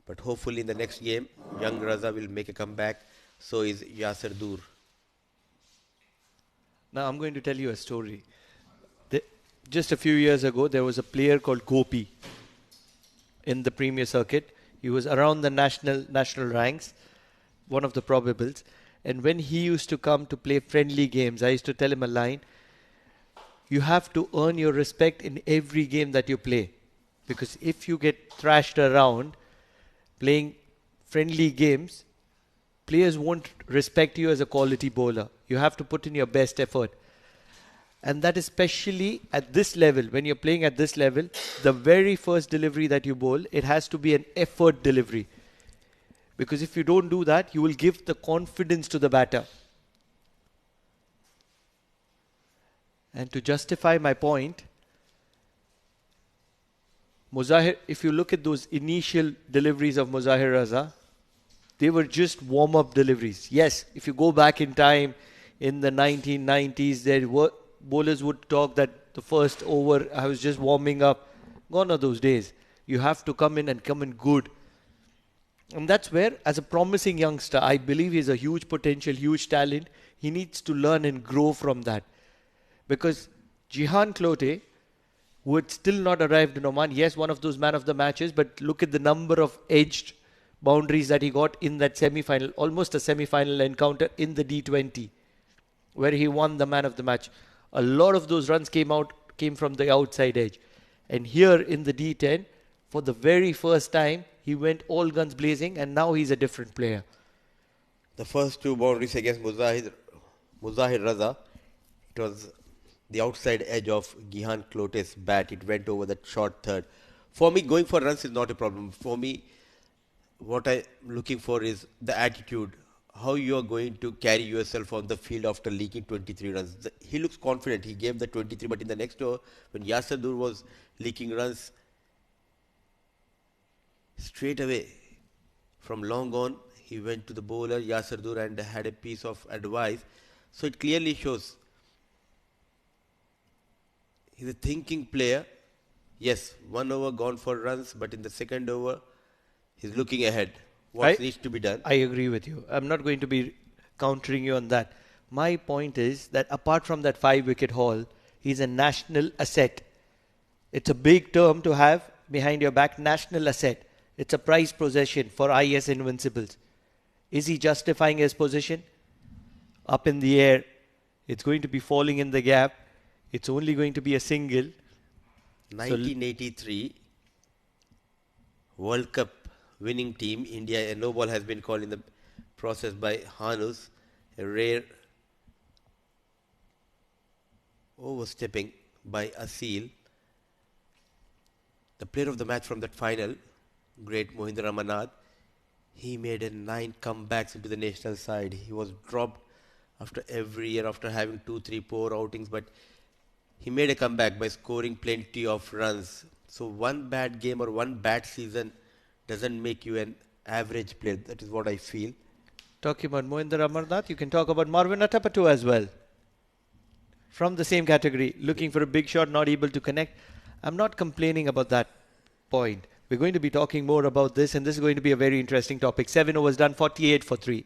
But hopefully in the next game, young Raza will make a comeback. So is Yasir Dur. Now I'm going to tell you a story. Just a few years ago, there was a player called Gopi in the Premier Circuit. He was around the national ranks, one of the probables. And when he used to come to play friendly games, I used to tell him a line. You have to earn your respect in every game that you play. Because if you get thrashed around playing friendly games, players won't respect you as a quality bowler. You have to put in your best effort. And that especially at this level, when you're playing at this level, the very first delivery that you bowl, it has to be an effort delivery. Because if you don't do that, you will give the confidence to the batter. And to justify my point, Muzahir, if you look at those initial deliveries of Muzahir Raza, they were just warm-up deliveries. Yes, if you go back in time, in the 1990s, there were bowlers would talk that the first over, I was just warming up. Gone are those days. You have to come in good. And that's where, as a promising youngster, I believe he's a huge potential, huge talent. He needs to learn and grow from that. Because Jihan Clote, who had still not arrived in Oman, yes, one of those man of the matches, but look at the number of edged boundaries that he got in that semi-final, almost a semi-final encounter in the D20, where he won the man of the match. A lot of those runs came from the outside edge. And here in the D10, for the very first time, he went all guns blazing, and now he's a different player. The first two boundaries against Muzahir Raza, it was the outside edge of Gihan Clote's bat. It went over that short third. For me, going for runs is not a problem. For me, what I'm looking for is the attitude. How you are going to carry yourself on the field after leaking 23 runs. He looks confident. He gave the 23, but in the next over, when Yasir Dur was leaking runs, straight away, from long on, he went to the bowler, Yasir Dur, and had a piece of advice. So it clearly shows he's a thinking player. Yes, 1 over gone for runs, but in the second over, he's looking ahead. What needs to be done? I agree with you. I'm not going to be countering you on that. My point is that apart from that 5-wicket haul, he's a national asset. It's a big term to have behind your back, national asset. It's a prized possession for IS Invincibles. Is he justifying his position? up in the air. It's going to be falling in the gap. It's only going to be a single. 1983 World Cup winning team, India, a no ball has been called in the process by Hanus, a rare overstepping by Asil. The player of the match from that final, great Mohinder Ramanath, he made 9 comebacks into the national side. He was dropped after every year after having 2-3 poor outings, but he made a comeback by scoring plenty of runs. So one bad game or one bad season doesn't make you an average player. That is what I feel. Talking about Mohinder Amarnath, you can talk about Marvin Atapattu as well. From the same category, looking for a big shot, not able to connect. I'm not complaining about that point. We're going to be talking more about this, and this is going to be a very interesting topic. 7 overs done, 48 for 3.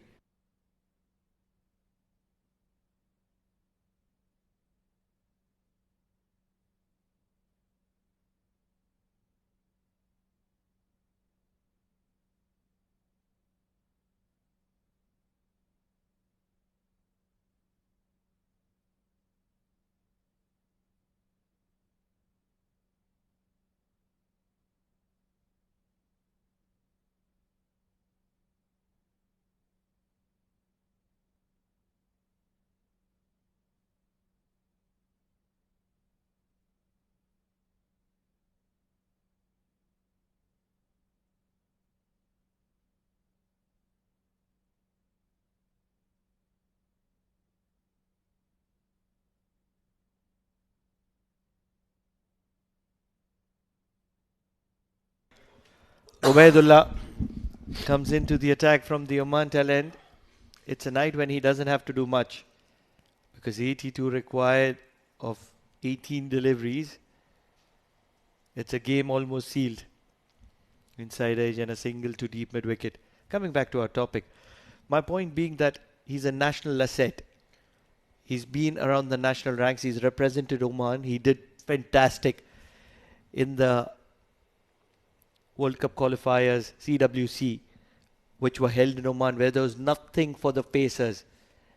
Ubaidullah comes into the attack from the Oman tail end. It's a night when he doesn't have to do much because 82 required of 18 deliveries. It's a game almost sealed. Inside edge and a single to deep mid wicket. Coming back to our topic, my point being that he's a national asset. He's been around the national ranks. He's represented Oman. He did fantastic in the World Cup qualifiers, CWC, which were held in Oman, where there was nothing for the pacers.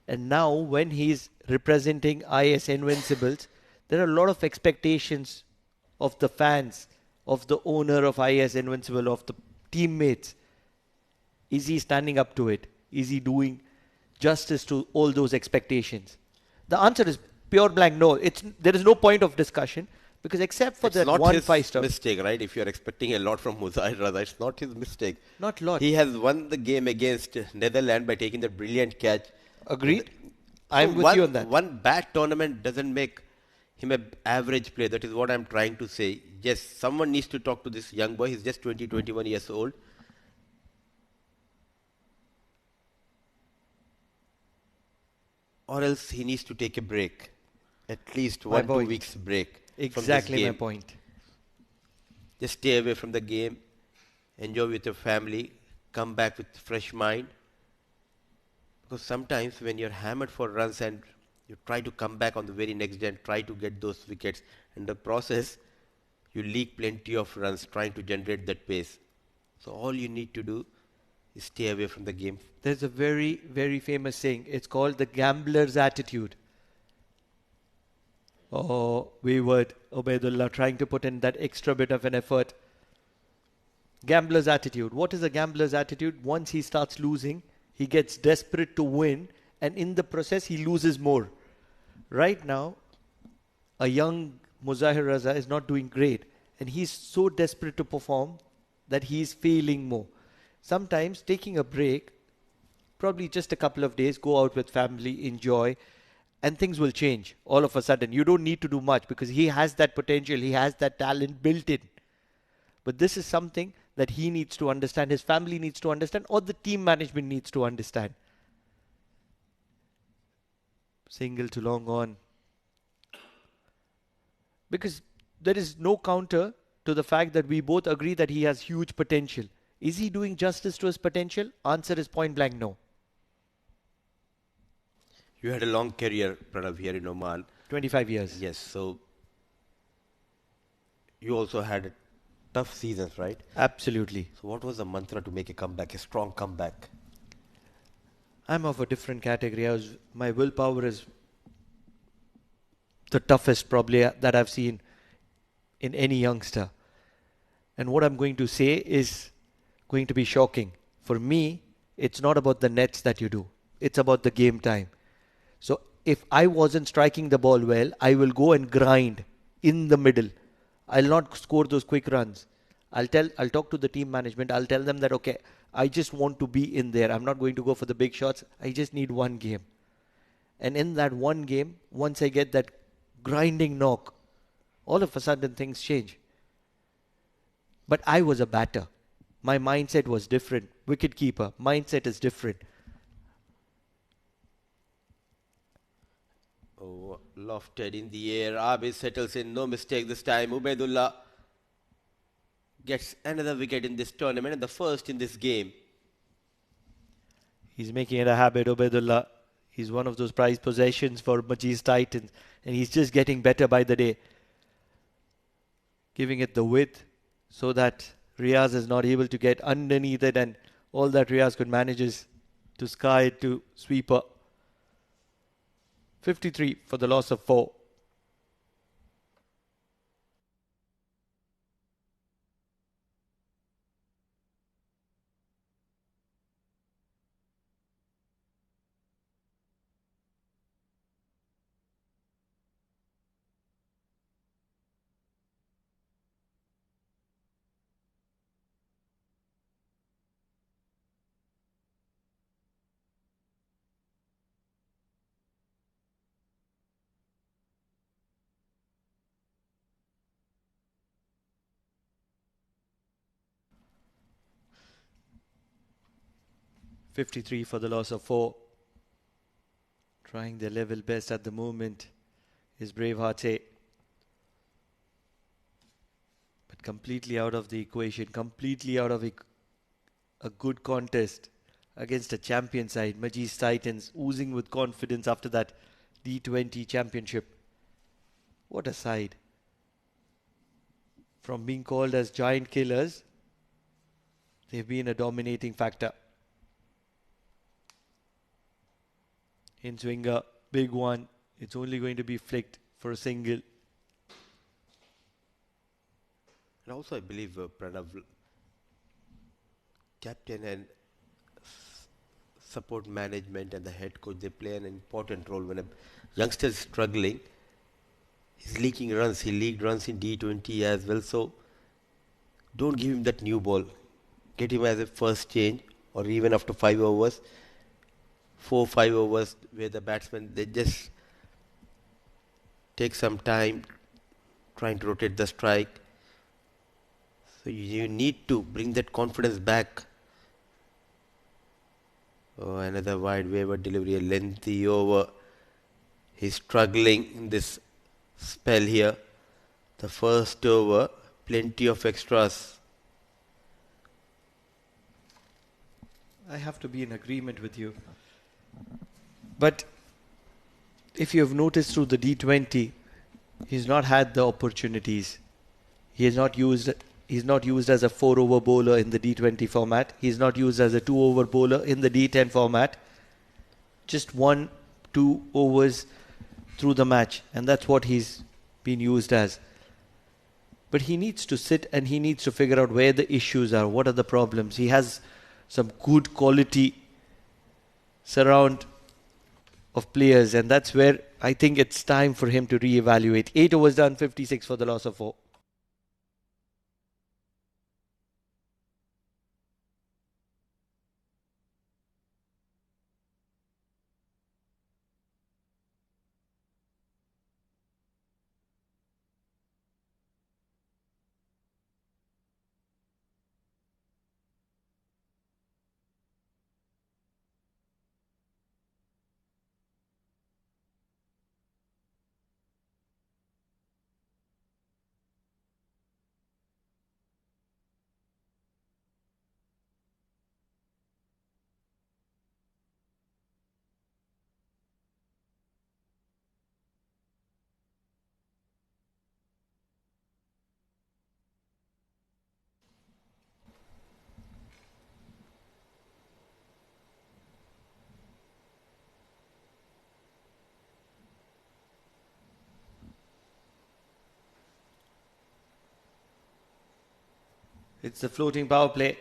And now, when he's representing IS Invincibles, there are a lot of expectations of the fans, of the owner of IS Invincible, of the teammates. Is he standing up to it? Is he doing justice to all those expectations? The answer is pure blank no. There is no point of discussion. Because except for that one 5-star. It's not his mistake, right? If you are expecting a lot from Muzahir Raza, it's not his mistake. Not a lot. He has won the game against Netherlands by taking that brilliant catch. Agreed. I'm with you on that. One bad tournament doesn't make him an average player. That is what I'm trying to say. Yes, someone needs to talk to this young boy. He's just 20, 21 years old. Or else he needs to take a break. At least 1-2 weeks break. Exactly my point. Just stay away from the game, enjoy with your family, come back with fresh mind. Because sometimes when you're hammered for runs and you try to come back on the very next day and try to get those wickets, in the process, you leak plenty of runs trying to generate that pace. So all you need to do is stay away from the game. There's a very, very famous saying. It's called the gambler's attitude. Oh, wayward Ubaidullah trying to put in that extra bit of an effort. Gambler's attitude. What is a gambler's attitude? Once he starts losing, he gets desperate to win, and in the process, he loses more. Right now, a young Muzahir Raza is not doing great, and he's so desperate to perform that he's failing more. Sometimes taking a break, probably just a couple of days, go out with family, enjoy, and things will change all of a sudden. You don't need to do much because he has that potential, he has that talent built in. But this is something that he needs to understand, his family needs to understand, or the team management needs to understand. Single to long on. Because there is no counter to the fact that we both agree that he has huge potential. Is he doing justice to his potential? Answer is point blank no. You had a long career, Pranav, here in Oman. 25 years. Yes, so you also had tough seasons, right? Absolutely. So what was the mantra to make a comeback, a strong comeback? I'm of a different category. My willpower is the toughest probably that I've seen in any youngster. And what I'm going to say is going to be shocking. For me, it's not about the nets that you do. It's about the game time. So if I wasn't striking the ball well, I will go and grind in the middle. I'll not score those quick runs. I'll talk to the team management. I'll tell them that, okay, I just want to be in there. I'm not going to go for the big shots. I just need one game. And in that one game, once I get that grinding knock, all of a sudden things change. But I was a batter. My mindset was different. Wicketkeeper, mindset is different. Oh, lofted in the air. Abid settles in. No mistake this time. Ubaidullah gets another wicket in this tournament and the first in this game. He's making it a habit, Ubaidullah. He's one of those prized possessions for Majis Titans. And he's just getting better by the day. Giving it the width so that Riaz is not able to get underneath it, and all that Riaz could manage is to sky it to sweeper. 53 for the loss of 4. $53 for the loss of 4. Trying their level best at the moment is Braveheart, but completely out of the equation, completely out of a good contest against a champion side. Majis Titans oozing with confidence after that D20 championship. What a side. From being called as giant killers, they've been a dominating factor. In swinger, big one. It's only going to be flicked for a single. And also I believe Pranav, captain and support management and the head coach, they play an important role when a youngster is struggling. He's leaking runs. He leaked runs in D20 as well. So don't give him that new ball. Get him as a first change, or even after 5 overs. 4-5 overs where the batsmen, they just take some time trying to rotate the strike. So you need to bring that confidence back. Oh, another wide wayward delivery, a lengthy over. He's struggling in this spell here. The first over, plenty of extras. I have to be in agreement with you. But if you have noticed through the D20, he's not had the opportunities. He's not used as a 4-over bowler in the D20 format. He's not used as a 2-over bowler in the D10 format. Just 1-2 overs through the match, and that's what he's been used as. But he needs to sit and he needs to figure out where the issues are, what are the problems. He has some good quality surround of players, and that's where I think it's time for him to reevaluate. 8 overs done, 56 for the loss of 4. It's the floating power play.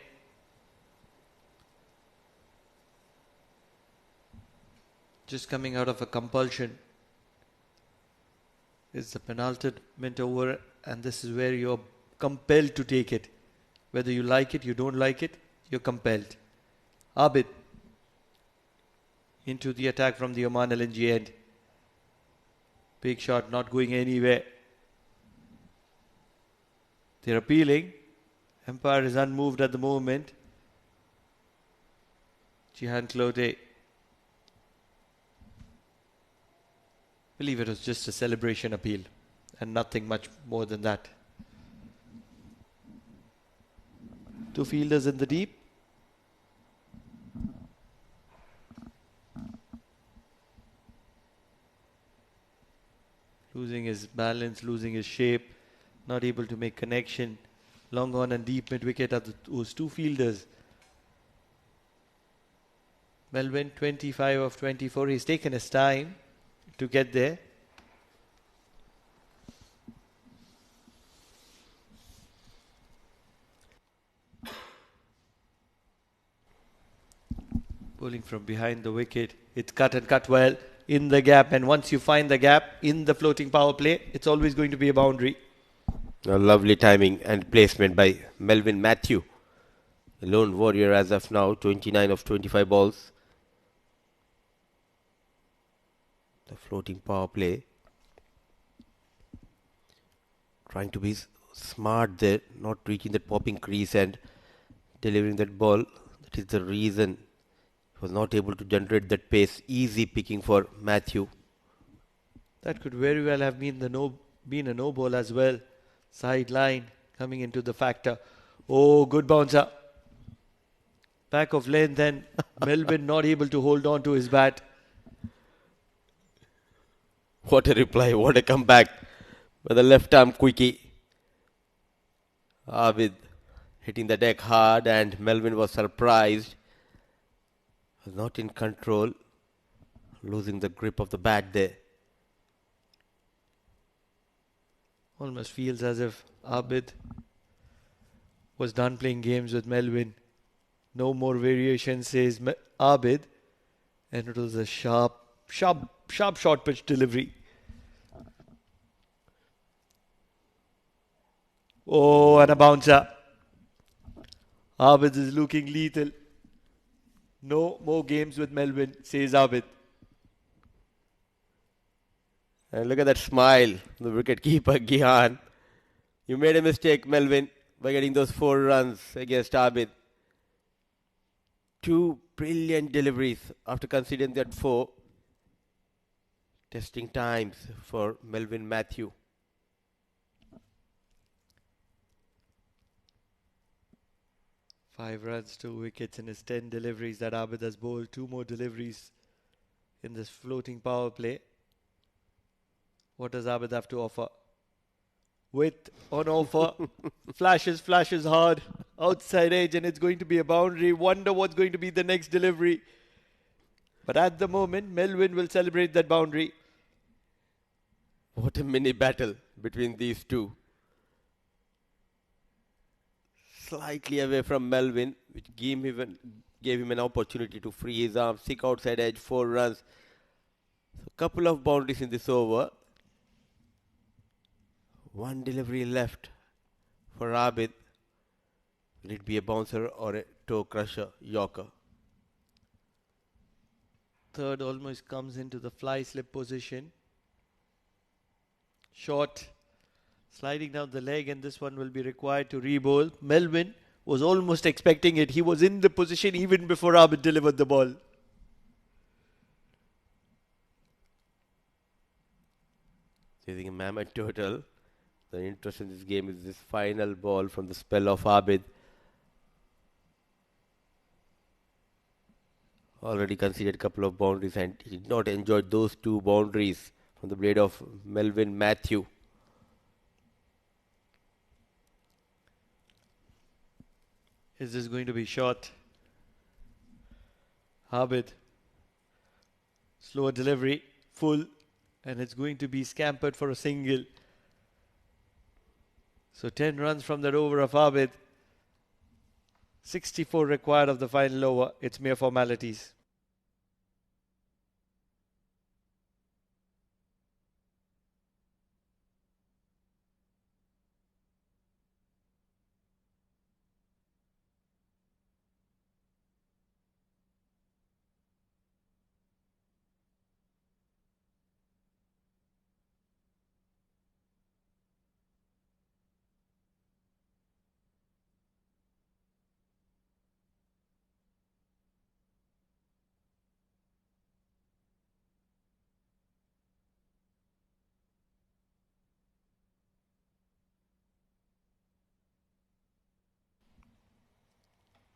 Just coming out of a compulsion. It's the penultimate over, and this is where you're compelled to take it. Whether you like it, you don't like it, you're compelled. Abid into the attack from the Oman LNG end. Big shot, not going anywhere. They're appealing. Empire is unmoved at the moment. Jihan Clote. Believe it was just a celebration appeal and nothing much more than that. Two fielders in the deep. Losing his balance, losing his shape, not able to make connection. Long on and deep mid wicket are those two fielders. Melvin 25 of 24. He's taken his time to get there. Bowling from behind the wicket. It's cut and cut well in the gap. And once you find the gap in the floating power play, it's always going to be a boundary. A lovely timing and placement by Melvin Matthew. The lone warrior as of now, 29 of 25 balls. The floating power play. Trying to be smart there, not reaching that popping crease and delivering that ball. That is the reason he was not able to generate that pace. Easy picking for Matthew. That could very well have been a no ball as well. Sideline coming into the factor. Oh, good bouncer. Back of length and Melvin not able to hold on to his bat. What a reply, what a comeback by the left arm quickie. Abid hitting the deck hard and Melvin was surprised. Was not in control. Losing the grip of the bat there. Almost feels as if Abid was done playing games with Melvin. No more variation, says Abid. And it was a sharp short pitch delivery. Oh, and a bouncer. Abid is looking lethal. No more games with Melvin, says Abid. And look at that smile, the wicket keeper Gihan. You made a mistake, Melvin, by getting those 4 runs against Abid. 2 brilliant deliveries after conceding that 4. Testing times for Melvin Matthew. Five runs, 2 wickets in his 10 deliveries that Abid has bowled. 2 more deliveries in this floating power play. What does Abid have to offer? Width on offer. flashes hard. Outside edge, and it's going to be a boundary. Wonder what's going to be the next delivery. But at the moment, Melvin will celebrate that boundary. What a mini battle between these two. Slightly away from Melvin, which gave him an opportunity to free his arm. 6 outside edge, 4 runs. So a couple of boundaries in this over. 1 delivery left for Abid. Will it be a bouncer or a toe crusher, Yorker? Third almost comes into the fly slip position. Short, sliding down the leg, and this one will be required to re-bowl. Melvin was almost expecting it. He was in the position even before Abid delivered the ball. Chasing a mammoth total. The interest in this game is this final ball from the spell of Abid. Already conceded a couple of boundaries and he did not enjoy those 2 boundaries from the blade of Melvin Matthew. Is this going to be short? Abid. Slower delivery, full, and it's going to be scampered for a single. So 10 runs from that over of Abid. 64 required of the final over. It's mere formalities.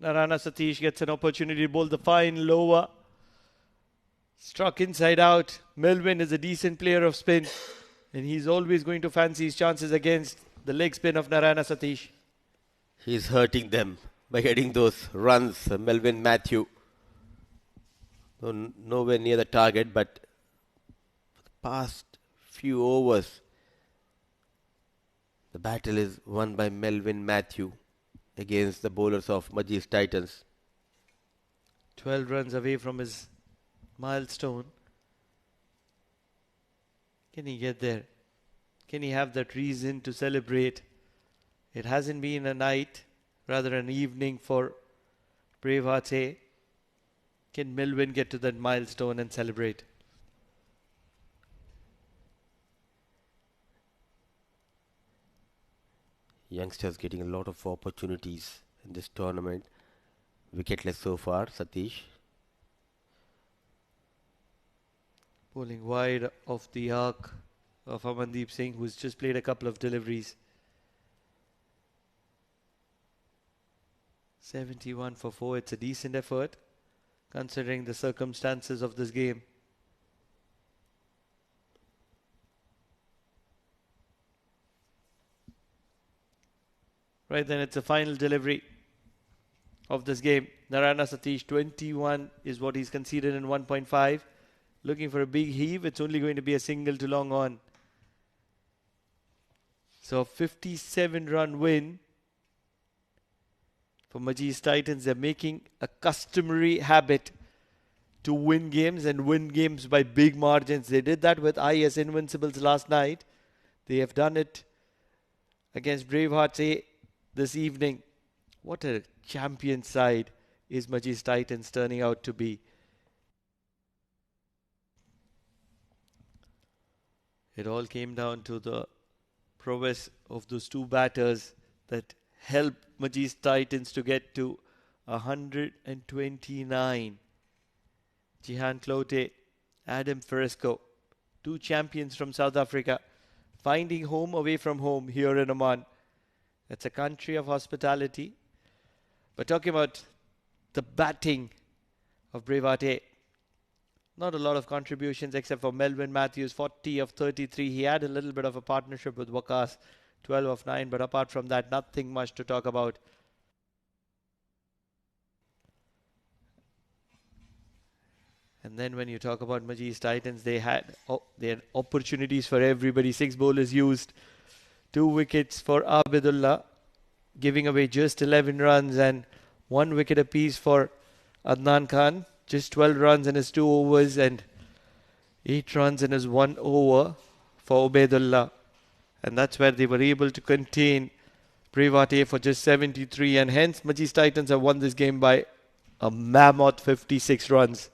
Narana Satish gets an opportunity to bowl the fine lower. Struck inside out. Melvin is a decent player of spin, and he's always going to fancy his chances against the leg spin of Narana Satish. He's hurting them by getting those runs. Melvin Matthew. Nowhere near the target, but for the past few overs, the battle is won by Melvin Matthew against the bowlers of Majis Titans. 12 runs away from his milestone. Can he get there? Can he have that reason to celebrate? It hasn't been a night, rather an evening for Bravehearts. Can Melvin get to that milestone and celebrate? Youngsters getting a lot of opportunities in this tournament. Wicketless so far, Satish. Bowling wide of the arc of Amandeep Singh, who's just played a couple of deliveries. 71 for 4. It's a decent effort considering the circumstances of this game. Right then, it's a final delivery of this game. Narana Satish, 21 is what he's conceded in 1.5. Looking for a big heave. It's only going to be a single to long on. So 57 run win for Majis Titans. They're making a customary habit to win games and win games by big margins. They did that with IS Invincibles last night. They have done it against Bravehearts this evening. What a champion side is Majis Titans turning out to be. It all came down to the prowess of those two batters that helped Majis Titans to get to 129. Jihan Clote, Adam Fresco, two champions from South Africa, finding home away from home here in Oman. It's a country of hospitality. But talking about the batting of Braveheart, not a lot of contributions except for Melvin Matthews, 40 of 33. He had a little bit of a partnership with Waqas, 12 of 9. But apart from that, nothing much to talk about. And then when you talk about Majis Titans, they had opportunities for everybody. 6 bowlers used. 2 wickets for Abidullah, giving away just 11 runs, and 1 wicket apiece for Adnan Khan. Just 12 runs in his 2 overs and 8 runs in his 1 over for Ubaidullah. And that's where they were able to contain Braveheart for just 73. And hence Majis Titans have won this game by a mammoth 56 runs.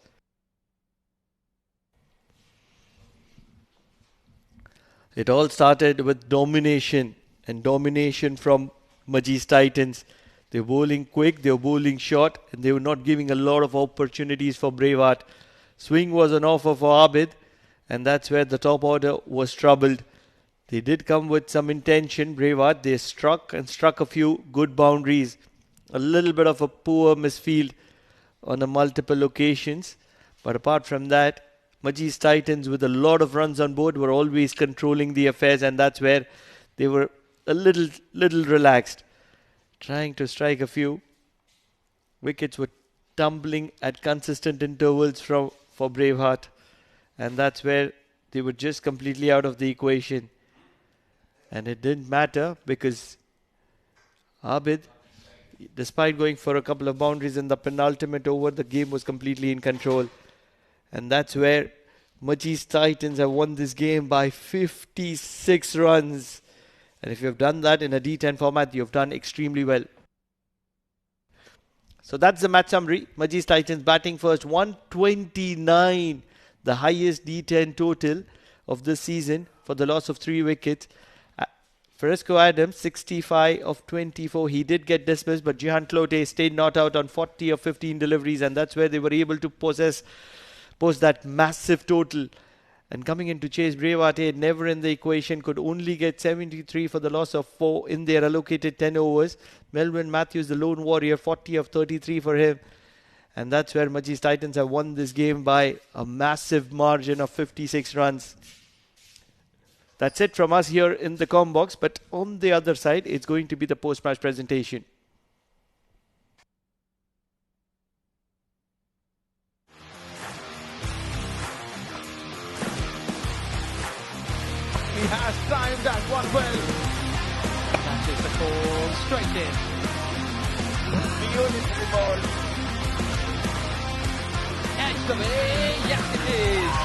It all started with domination, and domination from Majis Titans. They were bowling quick, they were bowling short, and they were not giving a lot of opportunities for Braveheart. Swing was an offer for Abid, and that's where the top order was troubled. They did come with some intention, Braveheart. They struck a few good boundaries. A little bit of a poor misfield on a multiple occasions. But apart from that, Majis Titans, with a lot of runs on board, were always controlling the affairs, and that's where they were a little relaxed. Trying to strike a few. Wickets were tumbling at consistent intervals for Braveheart, and that's where they were just completely out of the equation. And it didn't matter because Abid Despite going for a couple of boundaries in the penultimate over, the game was completely in control. And that's where Majis Titans have won this game by 56 runs. And if you've done that in a D10 format, you've done extremely well. So that's the match summary. Majis Titans batting first, 129, the highest D10 total of this season for the loss of 3 wickets. Fresco Adams, 65 of 24. He did get dismissed, but Jihan Clote stayed not out on 40 of 15 deliveries, and that's where they were able to post that massive total. And coming into chase, Braveheart never in the equation, could only get 73 for the loss of 4 in their allocated 10 overs. Melvin Matthews, the lone warrior, 40 of 33 for him. And that's where Majis Titans have won this game by a massive margin of 56 runs. That's it from us here in the com box, but on the other side, it's going to be the post-match presentation. He has timed that one well. That is the call, straight in. Beautiful ball. Edge away, yes it is.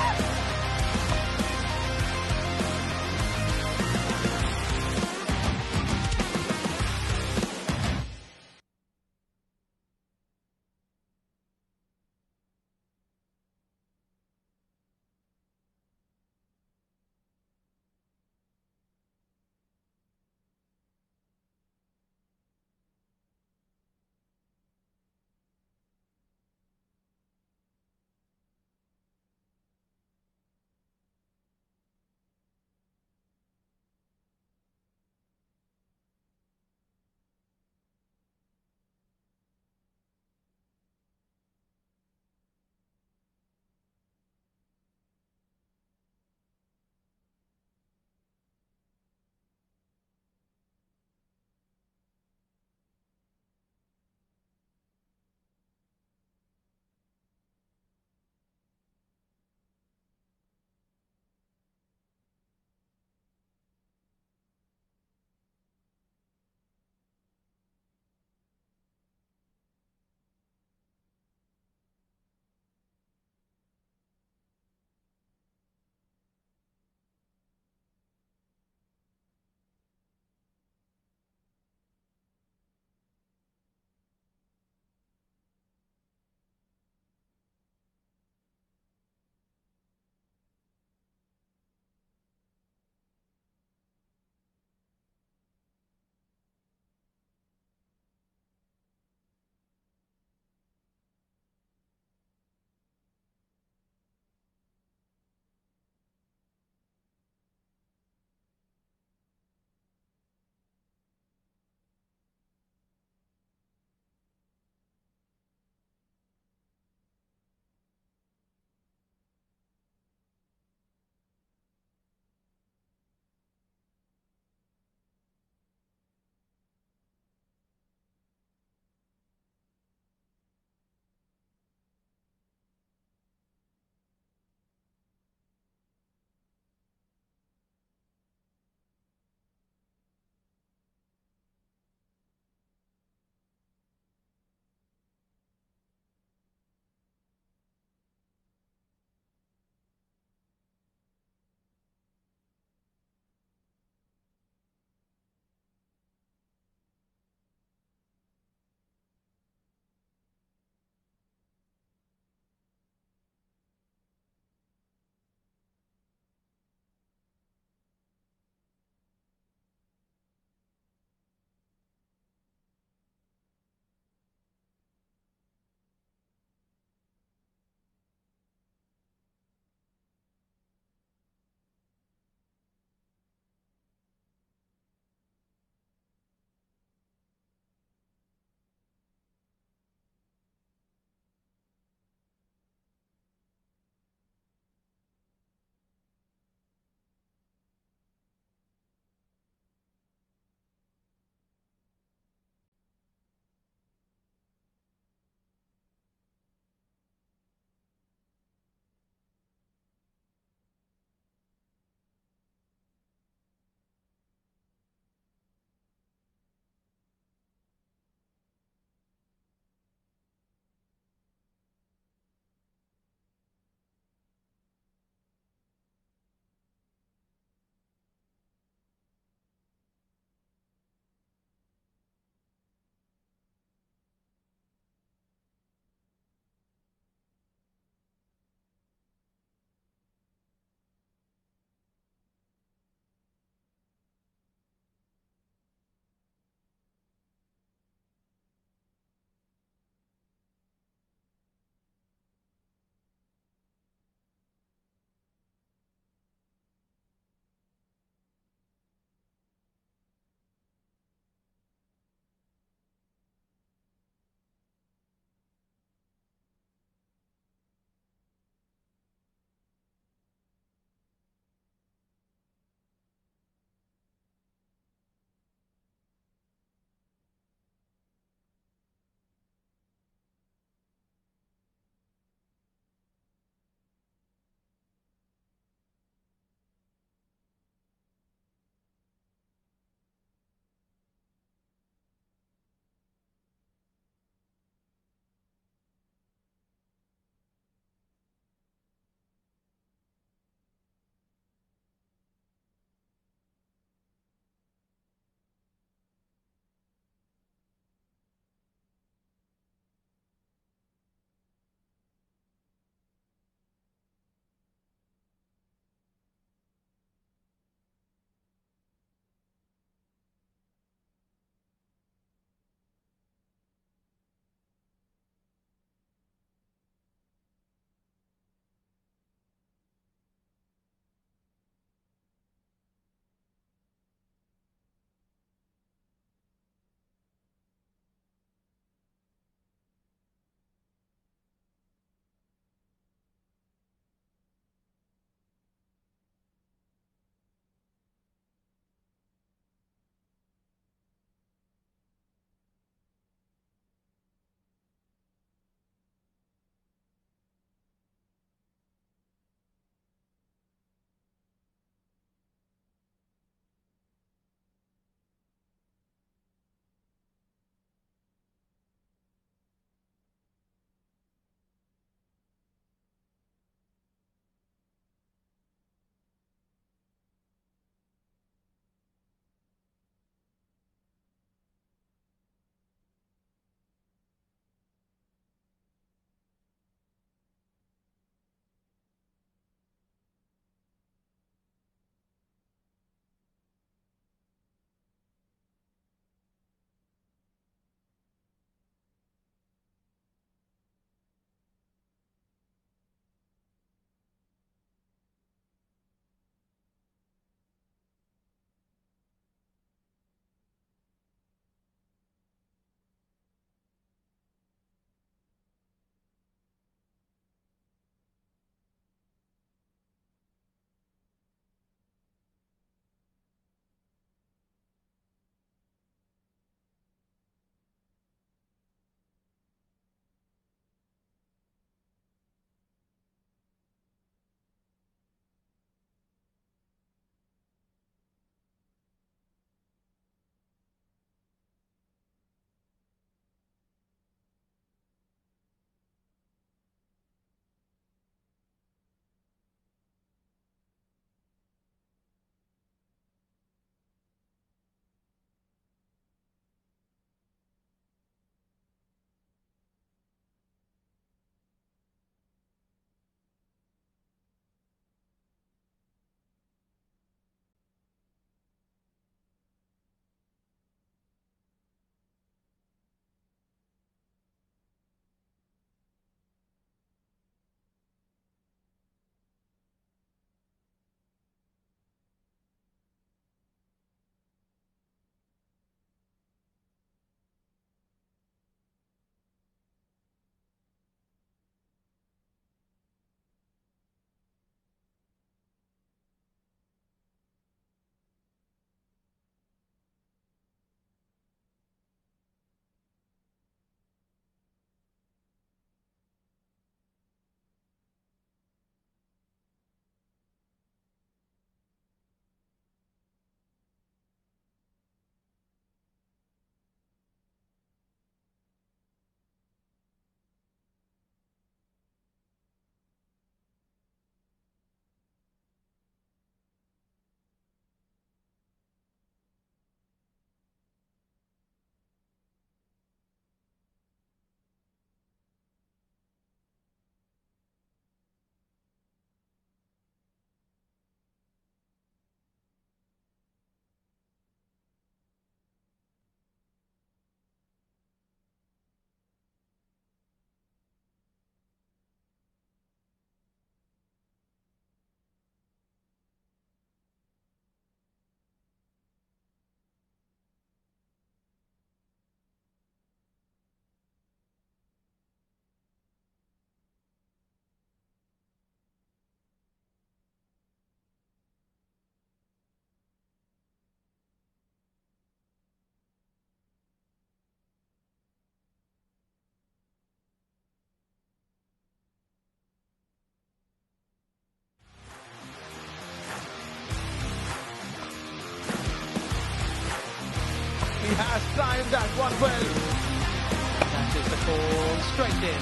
straight in.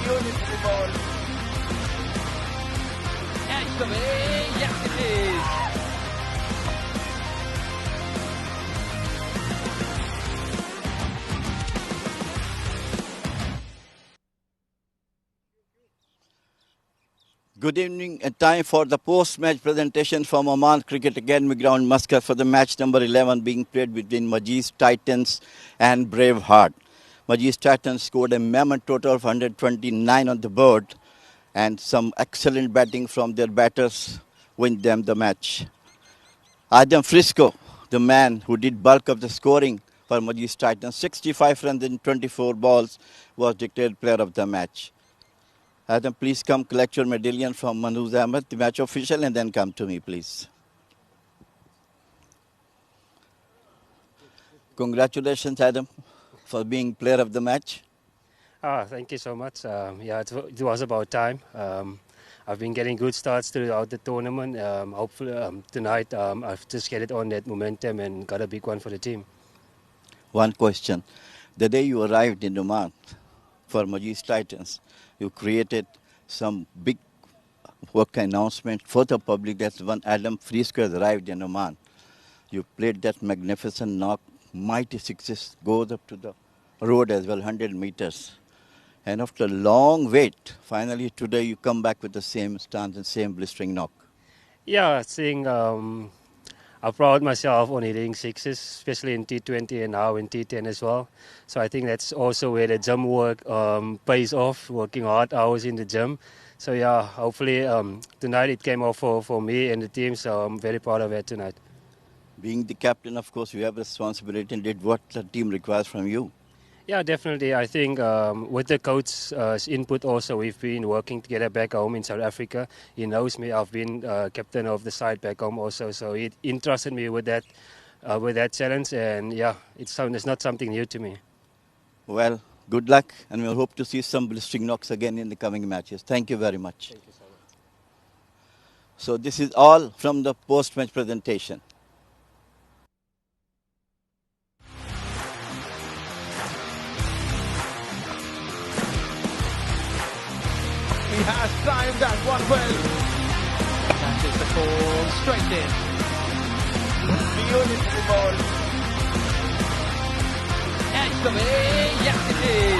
Beautiful ball. Edge away. Yes, it is. Good evening. Time for the post-match presentation from Oman Cricket Academy Ground, Muscat, for the match number 11 being played between Majis Titans and Braveheart. Majis Titans scored a mammoth total of 129 on the board, and some excellent batting from their batters win them the match. Adam Frisco, the man who did bulk of the scoring for Majis Titans, 65 runs in 24 balls, was declared player of the match. Adam, please come collect your medallion from Manuz Ahmed, the match official, and then come to me, please. Congratulations, Adam, for being player of the match. Thank you so much. Yeah, it was about time. I've been getting good starts throughout the tournament. Hopefully tonight I've just get it on that momentum and got a big one for the team. One question. The day you arrived in Oman for Majis Titans, you created some big work announcement for the public that when Adam Frisco has arrived in Oman. You played that magnificent knock, mighty sixes, goes up to the road as well, 100 meters. And after a long wait, finally today you come back with the same stance and same blistering knock. Yeah, seeing I proud myself on hitting sixes, especially in T20 and now in T10 as well. So I think that's also where the gym work pays off, working hard hours in the gym. So yeah, hopefully tonight it came off for me and the team, so I'm very proud of it tonight. Being the captain, of course, you have responsibility and did what the team requires from you. Yeah, definitely. I think with the coach's input also, we've been working together back home in South Africa. He knows me. I've been captain of the side back home also, so he entrusted me with that challenge. And yeah, it's not something new to me. Well, good luck, and we'll hope to see some blistering knocks again in the coming matches. Thank you very much. Thank you so much. So this is all from the post-match presentation. He has timed that one well. That is the call, straight in. Beautiful ball. Edge away, yes it is.